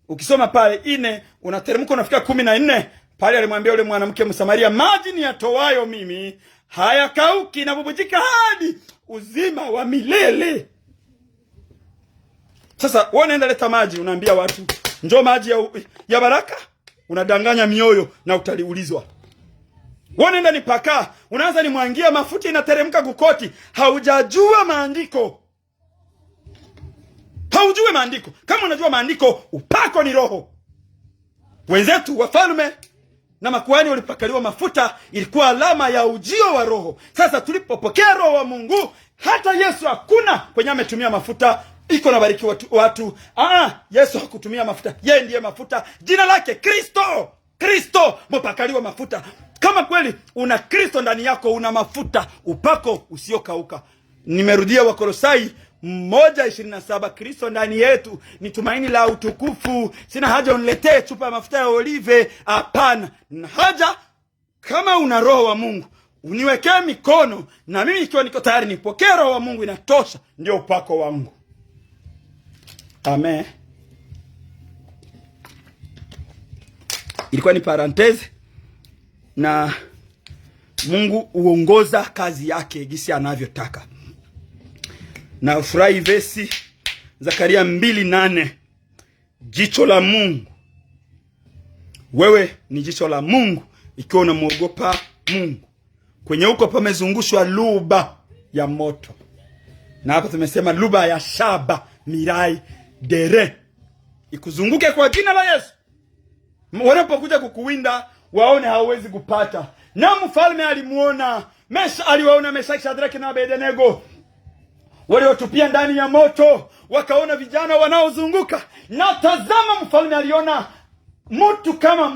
Ukisoma pale 4 unateremka unafika 14. Pale alimwambia ule mwanamke Msamaria, maji ni yatowayo mimi hayakauki na bubujika hadi uzima wa milele. Sasa wewe unaenda leta maji, unaambia watu njoo maji ya baraka, unadanganya mioyo na utaliulizwa. Wanaenda nipaka, unaanza nimwangia mafuta inateremka kukoti, haujajua maandiko. Haujui maandiko. Kama unajua maandiko, upako ni roho. Wenzetu wafalme na makuhani walipakaliwa mafuta, ilikuwa alama ya ujio wa roho. Sasa tulipopokea roho wa Mungu, hata Yesu hakuna kwenye ametumia mafuta iko na bariki watu. Yesu hakutumia mafuta, yeye ndiye mafuta. Jina lake Kristo. Kristo mpakaliwa mafuta. Kama kweli una Kristo ndani yako, una mafuta, upako usiokauka. Nimerudia Wakolosai 1:27, Kristo ndani yetu ni tumaini la utukufu. Sina haja uniletee chupa ya mafuta ya olive, hapana. Nina haja kama una roho wa Mungu, uniwekee mikono, na mimi ikiwa niko tayari nipokee roho wa Mungu, inatosha, ndio upako wangu. Amen. Ilikuwa ni parentese, na Mungu uongoza kazi yake gisi anavyotaka. Na furahi vesi Zakaria 2:8, jicho la Mungu. Wewe ni jicho la Mungu ikiwa unamuogopa Mungu. Kwenye huko pamezungushwa luba ya moto, na hapa tumesema luba ya shaba, mirai, dere, ikuzunguke kwa jina la Yesu. Wanapokuja kukuwinda waone hawezi kupata. Na mfalme aliwaona Meshaki, Shadraka na Abednego waliotupia ndani ya moto, wakaona vijana wanaozunguka. Na tazama, mfalme aliona mtu kama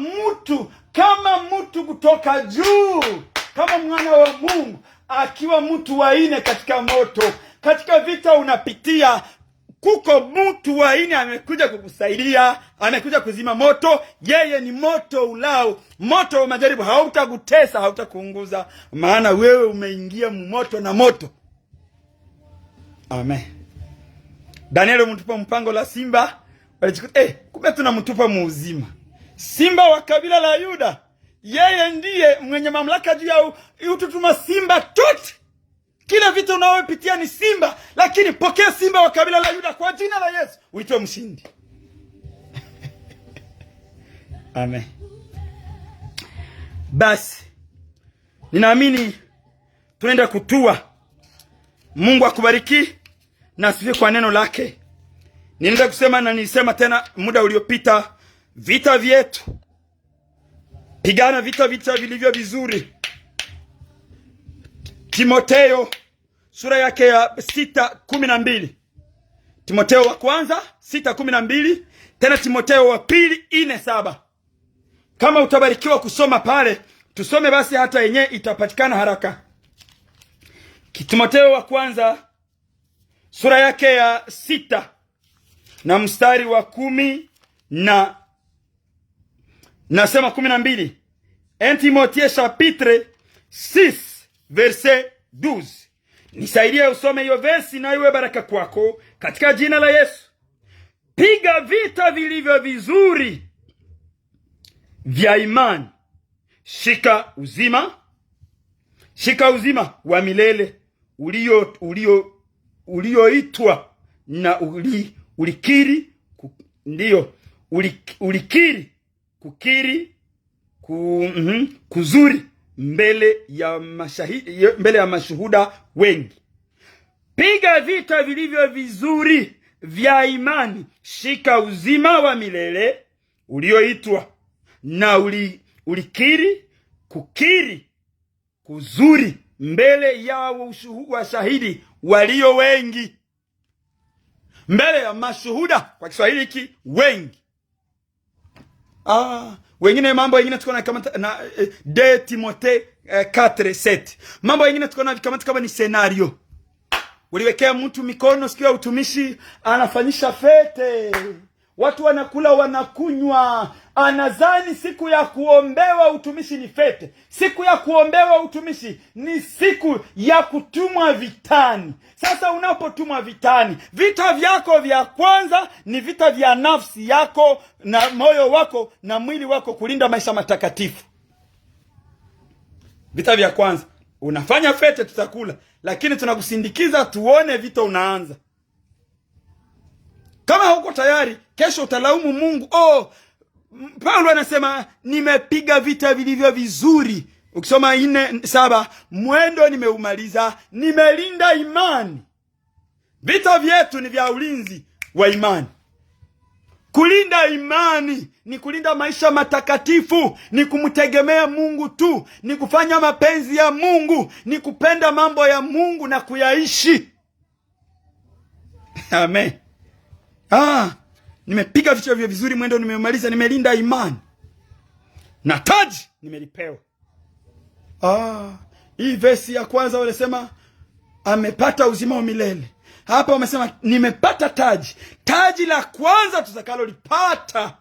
mtu kutoka juu, kama mwana wa Mungu, akiwa mtu wa ine katika moto. Katika vita unapitia, kuko mtu wa ine amekuja kukusaidia, amekuja kuzima moto. Yeye ni moto ulao, moto wa majaribu. Hautakutesa, hautakuunguza, maana wewe umeingia moto na moto. Amen. Daniel mtupa mpango la simba, walijikuta kumbe tunamtupa muuzima. Simba wa kabila la Yuda, yeye ndiye mwenye mamlaka juu ya ututuma simba tote. Kila vitu unaopitia ni simba, lakini pokea simba wa kabila la Yuda kwa jina la Yesu, uitwe mshindi. Amen. Basi ninaamini tunaenda kutua. Mungu akubariki na asifiwe kwa neno lake. Ninaenda kusema na nilisema tena muda uliopita, vita vyetu, pigana vita vilivyo vizuri. Timotheo sura yake ya 6:12. Timotheo wa kwanza 6:12, tena Timotheo wa pili 4:7. Kama utabarikiwa kusoma pale, tusome basi, hata yenyewe itapatikana haraka. Timotheo wa kwanza sura yake ya 6 na mstari wa 10 na nasema 12. 1 Timothée chapitre 6 verset 12. Nisaidie usome hiyo versi na iwe baraka kwako katika jina la Yesu. Piga vita vilivyo vizuri vya imani. Shika uzima wa milele ulioitwa na ulikiri kuzuri mbele ya mashuhuda wengi. Piga vita vilivyo vizuri vya imani. Shika uzima wa milele ulioitwa na kukiri kuzuri mbele ya washahidi walio wengi. Mbele ya mashuhuda, kwa Kiswahili hiki wengi. Wengine mambo wengine tukona kama na de Timothée 4:7. Mambo wengine tukona kama ni scenario. Uliwekea mtu mikono siku ya utumishi, anafanyisha fete. Watu wanakula wanakunywa. Anadhani siku ya kuombewa utumishi ni fete. Siku ya kuombewa utumishi ni siku ya kutumwa vitani. Sasa unapotumwa vitani, vita vyako vya kwanza ni vita vya nafsi yako na moyo wako na mwili wako, kulinda maisha matakatifu. Vita vya kwanza, unafanya fete tutakula, lakini tunakusindikiza tuone vita unaanza. Kama hauko tayari, kesho utalaumu Mungu. Paulo anasema nimepiga vita vilivyo vizuri. Ukisoma 4:7, mwendo nimeumaliza, nimelinda imani. Vita vyetu ni vya ulinzi wa imani. Kulinda imani ni kulinda maisha matakatifu, ni kumtegemea Mungu tu, ni kufanya mapenzi ya Mungu, ni kupenda mambo ya Mungu na kuyaishi. Amen. Nimepiga vita vizuri, mwendo nimemaliza, nimelinda imani, na taji nimelipewa. Hii verse ya kwanza wanasema amepata uzima wa milele. Hapa wamesema nimepata taji. Taji la kwanza tutakalolipata,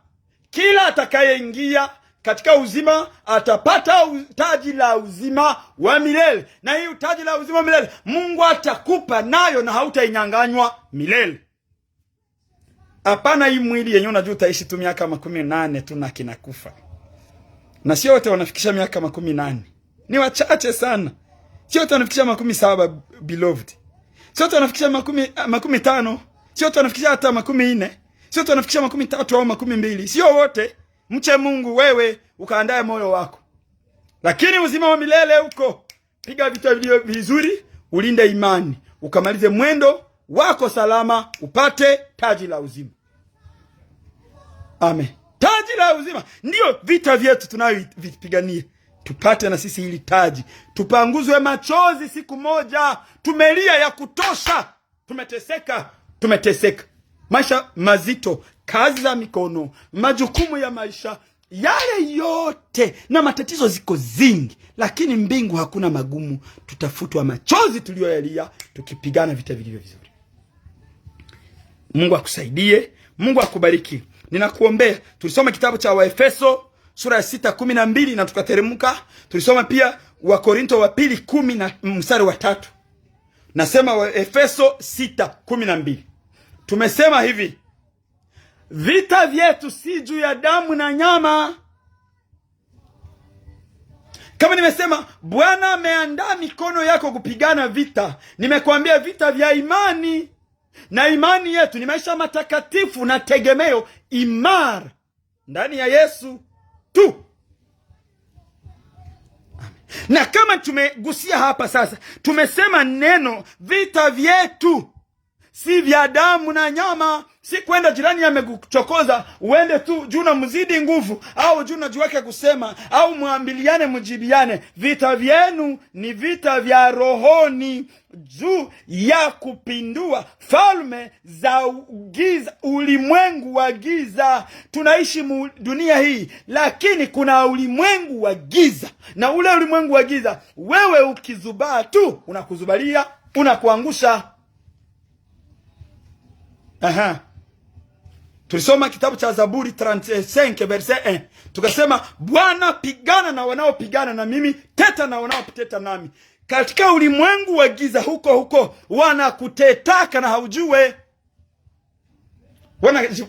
kila atakayeingia katika uzima atapata taji la uzima wa milele. Na hii taji la uzima wa milele Mungu atakupa nayo, na hautainyang'anywa milele. Hapana hii mwili yenyewe unajua utaishi tu miaka 18 tu na kinakufa. Na sio wote wanafikisha miaka 18. Ni wachache sana. Sio wote wanafikisha 17, beloved. Sio wote wanafikisha 15. Sio wote wanafikisha hata 14. Sio wote wanafikisha 13 au 12. Sio wote. Mche Mungu wewe, ukaandae moyo wako. Lakini uzima wa milele uko. Piga vita vizuri, ulinde imani, ukamalize mwendo wako salama, upate taji la uzima. Amen. Taji la uzima ndio vita vyetu tunayovipigania. Tupate na sisi hili taji. Tupanguzwe machozi siku moja. Tumelia ya kutosha. Tumeteseka. Maisha mazito, kazi za mikono, majukumu ya maisha, yale yote na matatizo ziko zingi, lakini mbingu hakuna magumu. Tutafutwa machozi tuliyoyalia tukipigana vita vilivyo vizuri. Mungu akusaidie, Mungu akubariki. Ninakuombea. Tulisoma kitabu cha Waefeso sura ya 6:12 na tukateremka. Tulisoma pia Wakorinto wa pili 10:3. Nasema Waefeso 6:12. Tumesema hivi: vita vyetu si juu ya damu na nyama. Kama nimesema Bwana ameandaa mikono yako kupigana vita. Nimekuambia vita vya imani. Na imani yetu ni maisha matakatifu na tegemeo imara ndani ya Yesu tu. Na kama tumegusia hapa sasa, tumesema neno vita vyetu si vya damu na nyama. Si kwenda jirani amekuchokoza uende tu juu na mzidi nguvu, au juu na juwake kusema, au muambiliane mjibiane. Vita vyenu ni vita vya rohoni, juu ya kupindua falme za giza, ulimwengu wa giza. Tunaishi dunia hii, lakini kuna ulimwengu wa giza, na ule ulimwengu wa giza wewe ukizubaa tu unakuzubalia, unakuangusha. Tulisoma kitabu cha Zaburi 35 verset 1. Tukasema Bwana pigana na wanaopigana na mimi, teta na wanaopiteta nami. Katika ulimwengu wa giza huko wanakutetaka na haujue.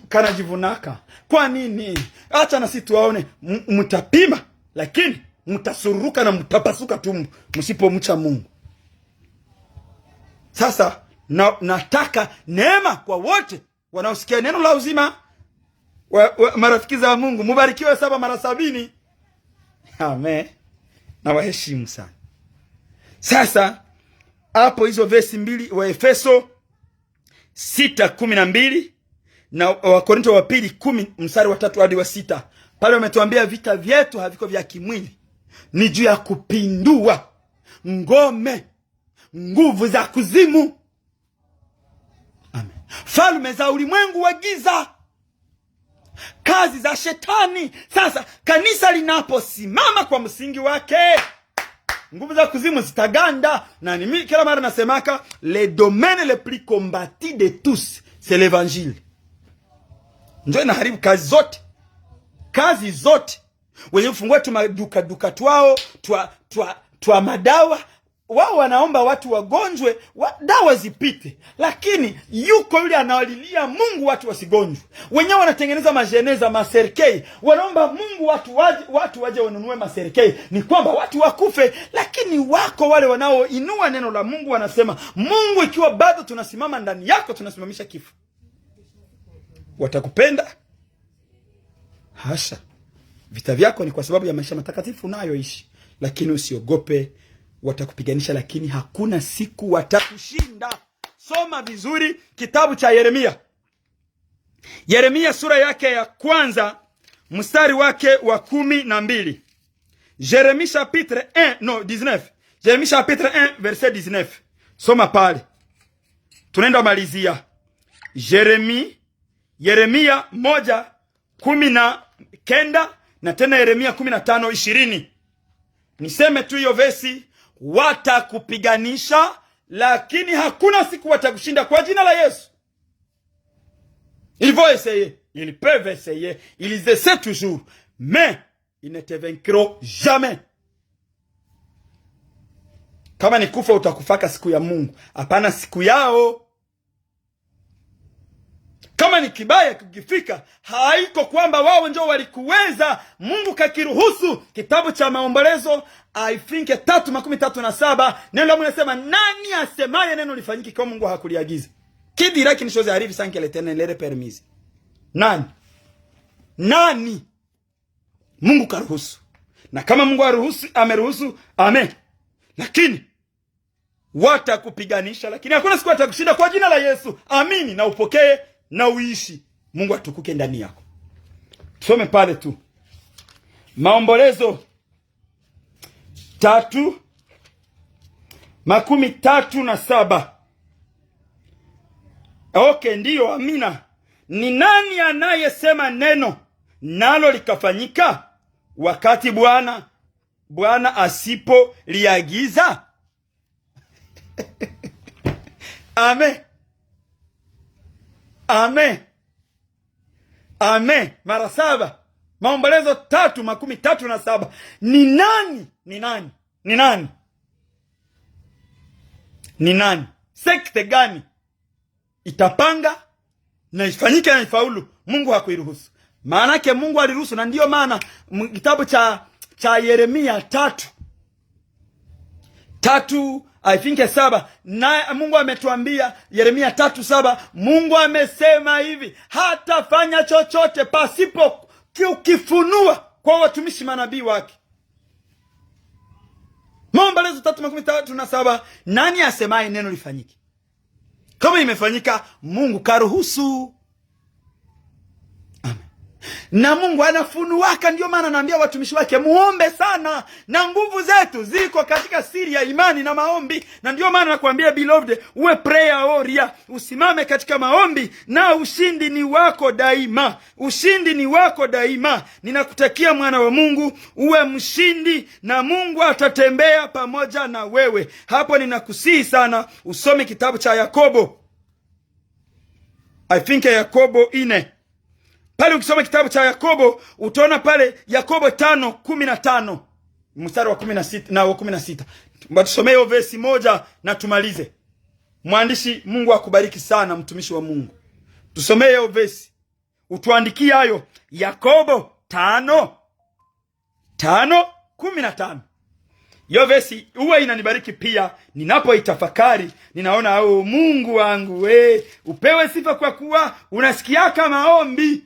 Kanajivunaka. Kwa nini? Acha na sisi tuwaone. Mtapima, lakini mtasururuka na mtapasuka tu msipomcha Mungu. Sasa nataka neema kwa wote wanaosikia neno la uzima, marafiki za Mungu. Mubarikiwe 7 mara 70. Amen. Na waheshimu sana. Sasa hapo hizo verse 2 wa Efeso 6:12 na Wakorinto wa pili 10:3 hadi 6. Pale wametuambia vita vyetu haviko vya kimwili, ni juu ya kupindua ngome, nguvu za kuzimu. Amen. Falme za ulimwengu wa giza, kazi za shetani. Sasa kanisa linaposimama kwa msingi wake, nguvu za kuzimu zitaganda. Na mimi kila mara nasemaka, le domaine le plus combattu de tous c'est l'évangile. Ndio inaharibu kazi zote. Wenye kufungua tu maduka twao twa madawa, wao wanaomba watu wagonjwe, dawa zipite, lakini yuko yule anawalilia Mungu watu wasigonjwe. Wenyewe wanatengeneza majeneza, maserkei, wanaomba Mungu watu waje wanunue maserkei, ni kwamba watu wakufe. Lakini wako wale wanaoinua neno la Mungu, wanasema Mungu, ikiwa bado tunasimama ndani yako, tunasimamisha kifo. watakupenda? Hasha. Vita vyako ni kwa sababu ya maisha matakatifu unayoishi. Lakini usiogope, watakupiganisha lakini hakuna siku watakushinda. Soma vizuri kitabu cha Yeremia. Yeremia sura yake ya kwanza mstari wake wa 12. Jérémie chapitre 19. Jérémie chapitre 1 verset 19. Soma pale. Tunaenda malizia. Yeremia 1:19 na tena Yeremia 15:20. Niseme tu hiyo vesi, watakupiganisha lakini hakuna siku watakushinda kwa jina la Yesu. Ils vont essayer, ils peuvent essayer, ils essaient toujours, mais ils ne te vaincront jamais. Kama ni kufa utakufaka siku ya Mungu, hapana siku yao. Kama ni kibaya kukifika, haiko kwamba wao ndio walikuweza. Mungu kakiruhusu. Kitabu cha Maombolezo I think 3:37, neno la Mungu linasema, nani asemaye neno lifanyike kama Mungu hakuliagiza? Qui dira qu'une chose arrive sans que l'Éternel l'ait permise? Nani? Mungu karuhusu. Na kama Mungu ameruhusu, amen. Lakini watakupiganisha lakini hakuna siku watakushinda kwa jina la Yesu. Amini na upokee na uishi. Mungu atukuke ndani yako. Tusome pale tu. Maombolezo 3:37. Okay, ndiyo, amina. Ni nani anayesema neno nalo likafanyika wakati Bwana asipo liagiza? Amen. Amen. Amen. Mara 7. Maombolezo 3:37. Ni nani? Sekte gani itapanga na ifanyike na ifaulu? Mungu hakuiruhusu. Maana yake Mungu aliruhusu, na ndiyo maana kitabu cha Yeremia 3 I think 7, na Mungu ametuambia Yeremia 3:7, Mungu amesema hivi, hatafanya chochote pasipo kifunua kwa watumishi manabii wake. Maombolezo 3:37, nani asemaye neno lifanyike? Kama imefanyika, Mungu karuhusu. Amen. Na Mungu anafunuaka, ndio maana naambia watumishi wake muombe sana, na nguvu zetu ziko katika siri ya imani na maombi. Na ndio maana nakwambia beloved, uwe prayer warrior, usimame katika maombi na ushindi ni wako daima. Ushindi ni wako daima. Ninakutakia mwana wa Mungu uwe mshindi na Mungu atatembea pamoja na wewe. Hapo ninakusihi sana usome kitabu cha Yakobo. I think Yakobo 4. Pale ukisoma kitabu cha Yakobo utaona pale Yakobo 5:15 mstari wa 16 na wa 16. Tusomee hiyo verse moja na tumalize. Mwandishi, Mungu akubariki sana mtumishi wa Mungu. Tusomee hiyo verse. Utuandikie hayo Yakobo 5:15. Hiyo verse huwa inanibariki pia ninapoitafakari. Ninaona Mungu wangu upewe sifa kwa kuwa unasikiaka maombi.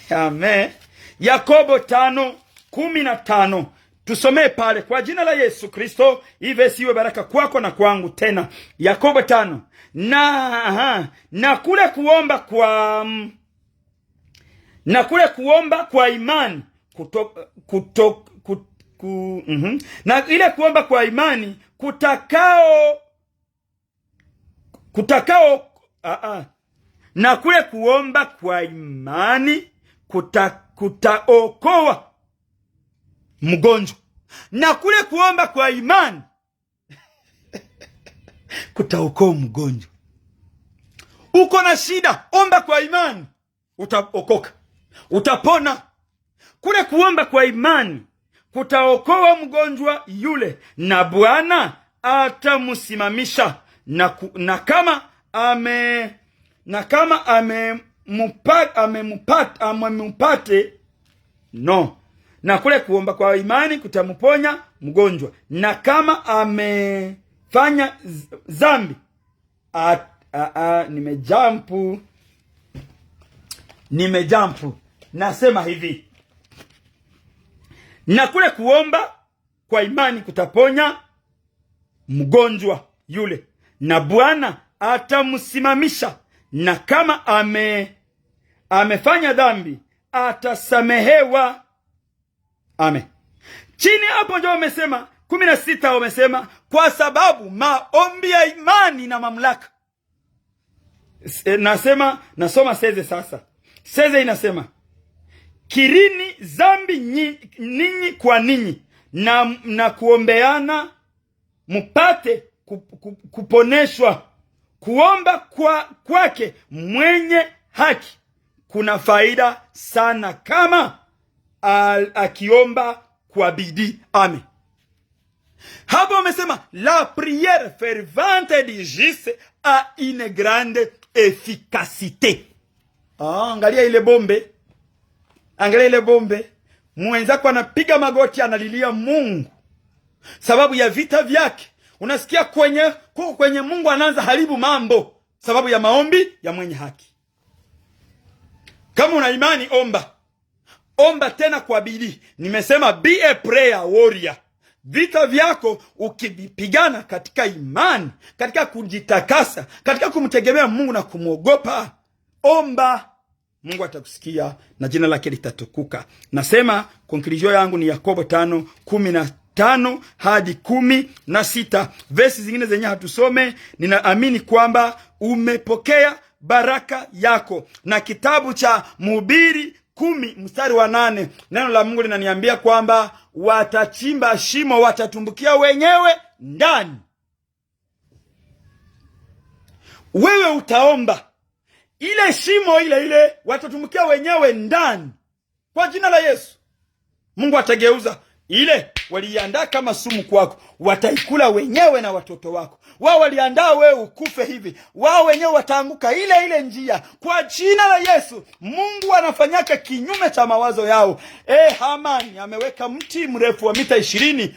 Amen. Yakobo 5:15. Tusomee pale kwa jina la Yesu Kristo. Iwe siwe baraka kwako na kwangu tena. Yakobo 5. Na kule kuomba kwa imani na ile kuomba kwa imani na kule kuomba kwa imani kutaokoa mgonjwa. Na kule kuomba kwa imani kutaokoa mgonjwa. Uko na shida, omba kwa imani, utaokoka, utapona. Kule kuomba kwa imani kutaokoa mgonjwa yule, na Bwana atamsimamisha. Na kama amempate na kule kuomba kwa imani kutamponya mgonjwa. Na kama amefanya zambi nimejampu nimejampu. Nasema hivi, na kule kuomba kwa imani kutaponya mgonjwa yule, na Bwana atamsimamisha, na kama amefanya dhambi atasamehewa. Amen. Chini hapo ndio wamesema 16, wamesema kwa sababu maombi ya imani na mamlaka. Nasoma seze sasa. Seze inasema, kirini zambi ninyi kwa ninyi na kuombeana mupate kuponeshwa. Kuomba kwake mwenye haki kuna faida sana kama akiomba kwa bidii. Amen. Hapo wamesema la prière fervente du juste a une grande efficacité. Angalia ile bombe. Angalia ile bombe. Mwenzako anapiga magoti, analilia Mungu sababu ya vita vyake. Unasikia kwenye Mungu anaanza haribu mambo sababu ya maombi ya mwenye haki. Kama una imani, omba tena kwa bidii. Nimesema be a prayer warrior. Vita vyako ukivipigana katika imani, katika kujitakasa, katika kumtegemea Mungu na kumwogopa, omba, Mungu atakusikia na jina lake litatukuka. Nasema conclusion yangu ni Yakobo 5:15 hadi 16. Verses zingine zenye hatusome. Ninaamini kwamba umepokea baraka yako. Na kitabu cha Mhubiri 10:8, neno la Mungu linaniambia kwamba watachimba shimo, watatumbukia wenyewe ndani. Wewe utaomba, ile shimo ile watatumbukia wenyewe ndani. Kwa jina la Yesu, Mungu atageuza ile waliandaa kama sumu kwako, wataikula wenyewe na watoto wako. Wao waliandaa wewe ukufe hivi, wao wenyewe wataanguka ile njia. Kwa jina la Yesu, Mungu anafanyaka kinyume cha mawazo yao. Hamani ameweka mti mrefu wa mita 20.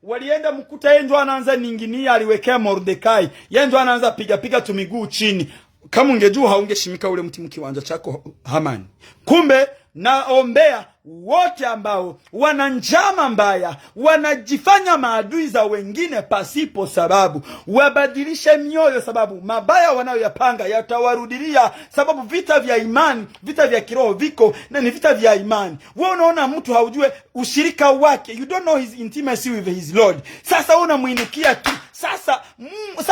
Walienda mkuta, yeye ndo anaanza ninginia, aliwekea Mordekai. Yeye ndo anaanza piga tu miguu chini. Kama ungejua haungeshimika ule mti mkiwanja chako Hamani. Kumbe naombea wote ambao wana njama mbaya, wanajifanya maadui za wengine pasipo sababu, wabadilishe mioyo, sababu mabaya wanayoyapanga yatawarudilia. Sababu vita vya imani, vita vya kiroho viko na ni vita vya imani. Wewe unaona mtu haujue ushirika wake, you don't know his intimacy with his Lord. Sasa unamuinukia tu. Sasa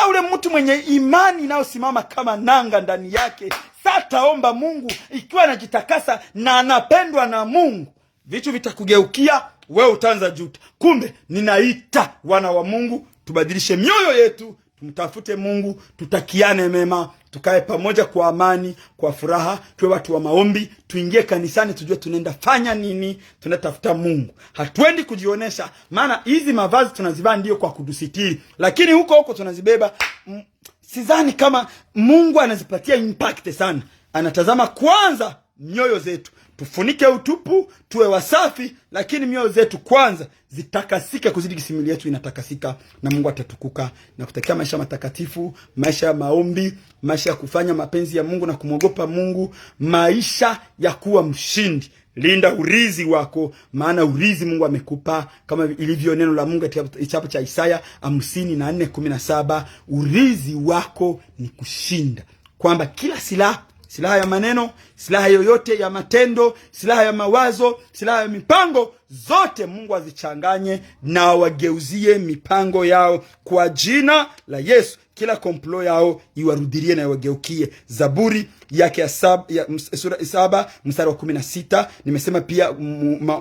ule mtu mwenye imani inayosimama kama nanga ndani yake, sataomba Mungu ikiwa anajitakasa na anapendwa na Mungu, vitu vitakugeukia, wewe utaanza juta. Kumbe ninaita wana wa Mungu, tubadilishe mioyo yetu, tumtafute Mungu, tutakiane mema, tukae pamoja kwa amani, kwa furaha, tuwe watu wa maombi, tuingie kanisani, tujue tunaenda fanya nini, tunatafuta Mungu. Hatuendi kujionesha, maana hizi mavazi tunazivaa ndio kwa kudusitiri, lakini huko tunazibeba. Sidhani kama Mungu anazipatia impact sana. Anatazama kwanza mioyo zetu. Tufunike utupu, tuwe wasafi, lakini mioyo zetu kwanza zitakasike kuzidi kisimili yetu inatakasika, na Mungu atatukuka. Na kutakia maisha matakatifu, maisha ya maombi, maisha ya kufanya mapenzi ya Mungu na kumwogopa Mungu, maisha ya kuwa mshindi. Linda urizi wako, maana urizi Mungu amekupa, kama ilivyo neno la Mungu katika kitabu cha Isaya 54:17. Urizi wako ni kushinda, kwamba kila silaha ya maneno, silaha yoyote ya matendo, silaha ya mawazo, silaha ya mipango, zote Mungu azichanganye na wageuzie mipango yao kwa jina la Yesu. Kila komplo yao iwarudirie na iwageukie. Zaburi yake ya sura 7:16. Nimesema pia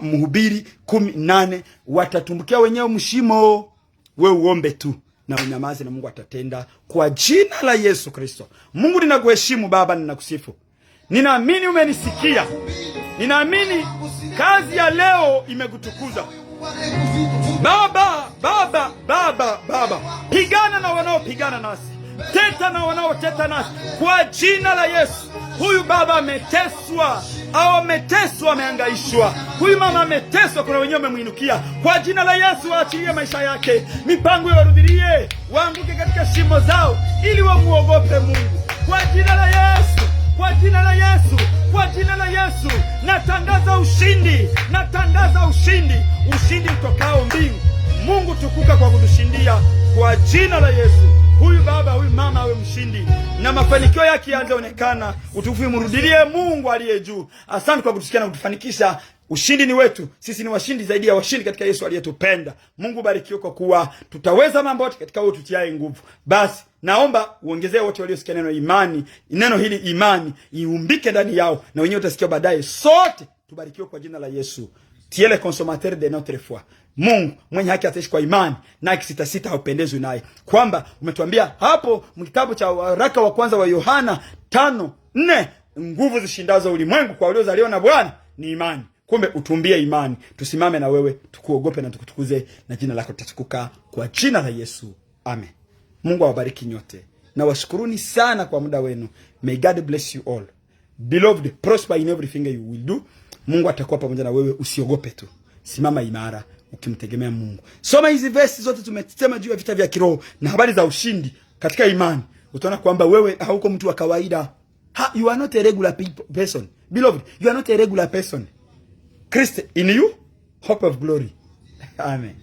Mhubiri 10:8, watatumbukia wenyewe mshimo. Wewe uombe tu na unyamaze na Mungu atatenda kwa jina la Yesu Kristo. Mungu, ninakuheshimu Baba, ninakusifu. Ninaamini umenisikia. Ninaamini kazi ya leo imekutukuza. Baba, pigana na wanaopigana nasi, teta na wanaoteta nasi kwa jina la Yesu. Huyu baba ameteswa, amehangaishwa. Huyu mama ameteswa, kuna wenyewe wamemwinukia. Kwa jina la Yesu, waachilie maisha yake, mipango yawarudilie, waanguke katika shimo zao ili wamuogope Mungu. Kwa jina la Yesu, kwa jina la Yesu, kwa jina la Yesu. Natangaza ushindi, natangaza ushindi, ushindi utokao mbingu. Mungu tukuka kwa kutushindia kwa jina la Yesu. Huyu baba, huyu mama awe mshindi na mafanikio yake yaanzaonekana. Utukufu mrudilie Mungu aliye juu. Asante kwa kutusikia na kutufanikisha. Ushindi ni wetu. Sisi ni washindi zaidi ya washindi katika Yesu aliyetupenda. Mungu barikiwe kwa kuwa tutaweza mambo yote katika wewe tutiaye nguvu. Basi naomba uongezee wote waliosikia neno imani, neno hili imani iumbike ndani yao na wenyewe utasikia baadaye. Sote tubarikiwe kwa jina la Yesu. Tu le consommateur de notre foi. Mungu mwenye haki ataishi kwa imani, na akisitasita haupendezwi naye. Kwamba umetuambia hapo mkitabu cha waraka wa kwanza wa Yohana 5:4, nguvu zishindazo ulimwengu kwa waliozaliwa na Bwana ni imani. Kumbe utumbie imani, tusimame na wewe, tukuogope na tukutukuze, na jina lako litatukuka kwa jina la Yesu. Amen. Mungu awabariki nyote. Na washukuruni sana kwa muda wenu. May God bless you all. Beloved, prosper in everything you will do. Mungu atakuwa pamoja na wewe, usiogope tu. Simama imara ukimtegemea Mungu. Soma hizi verse zote tumesema juu ya vita vya kiroho na habari za ushindi katika imani. Utaona kwamba wewe hauko mtu wa kawaida. You are not a regular person. Beloved, you are not a regular person. Christ in you, hope of glory. Amen.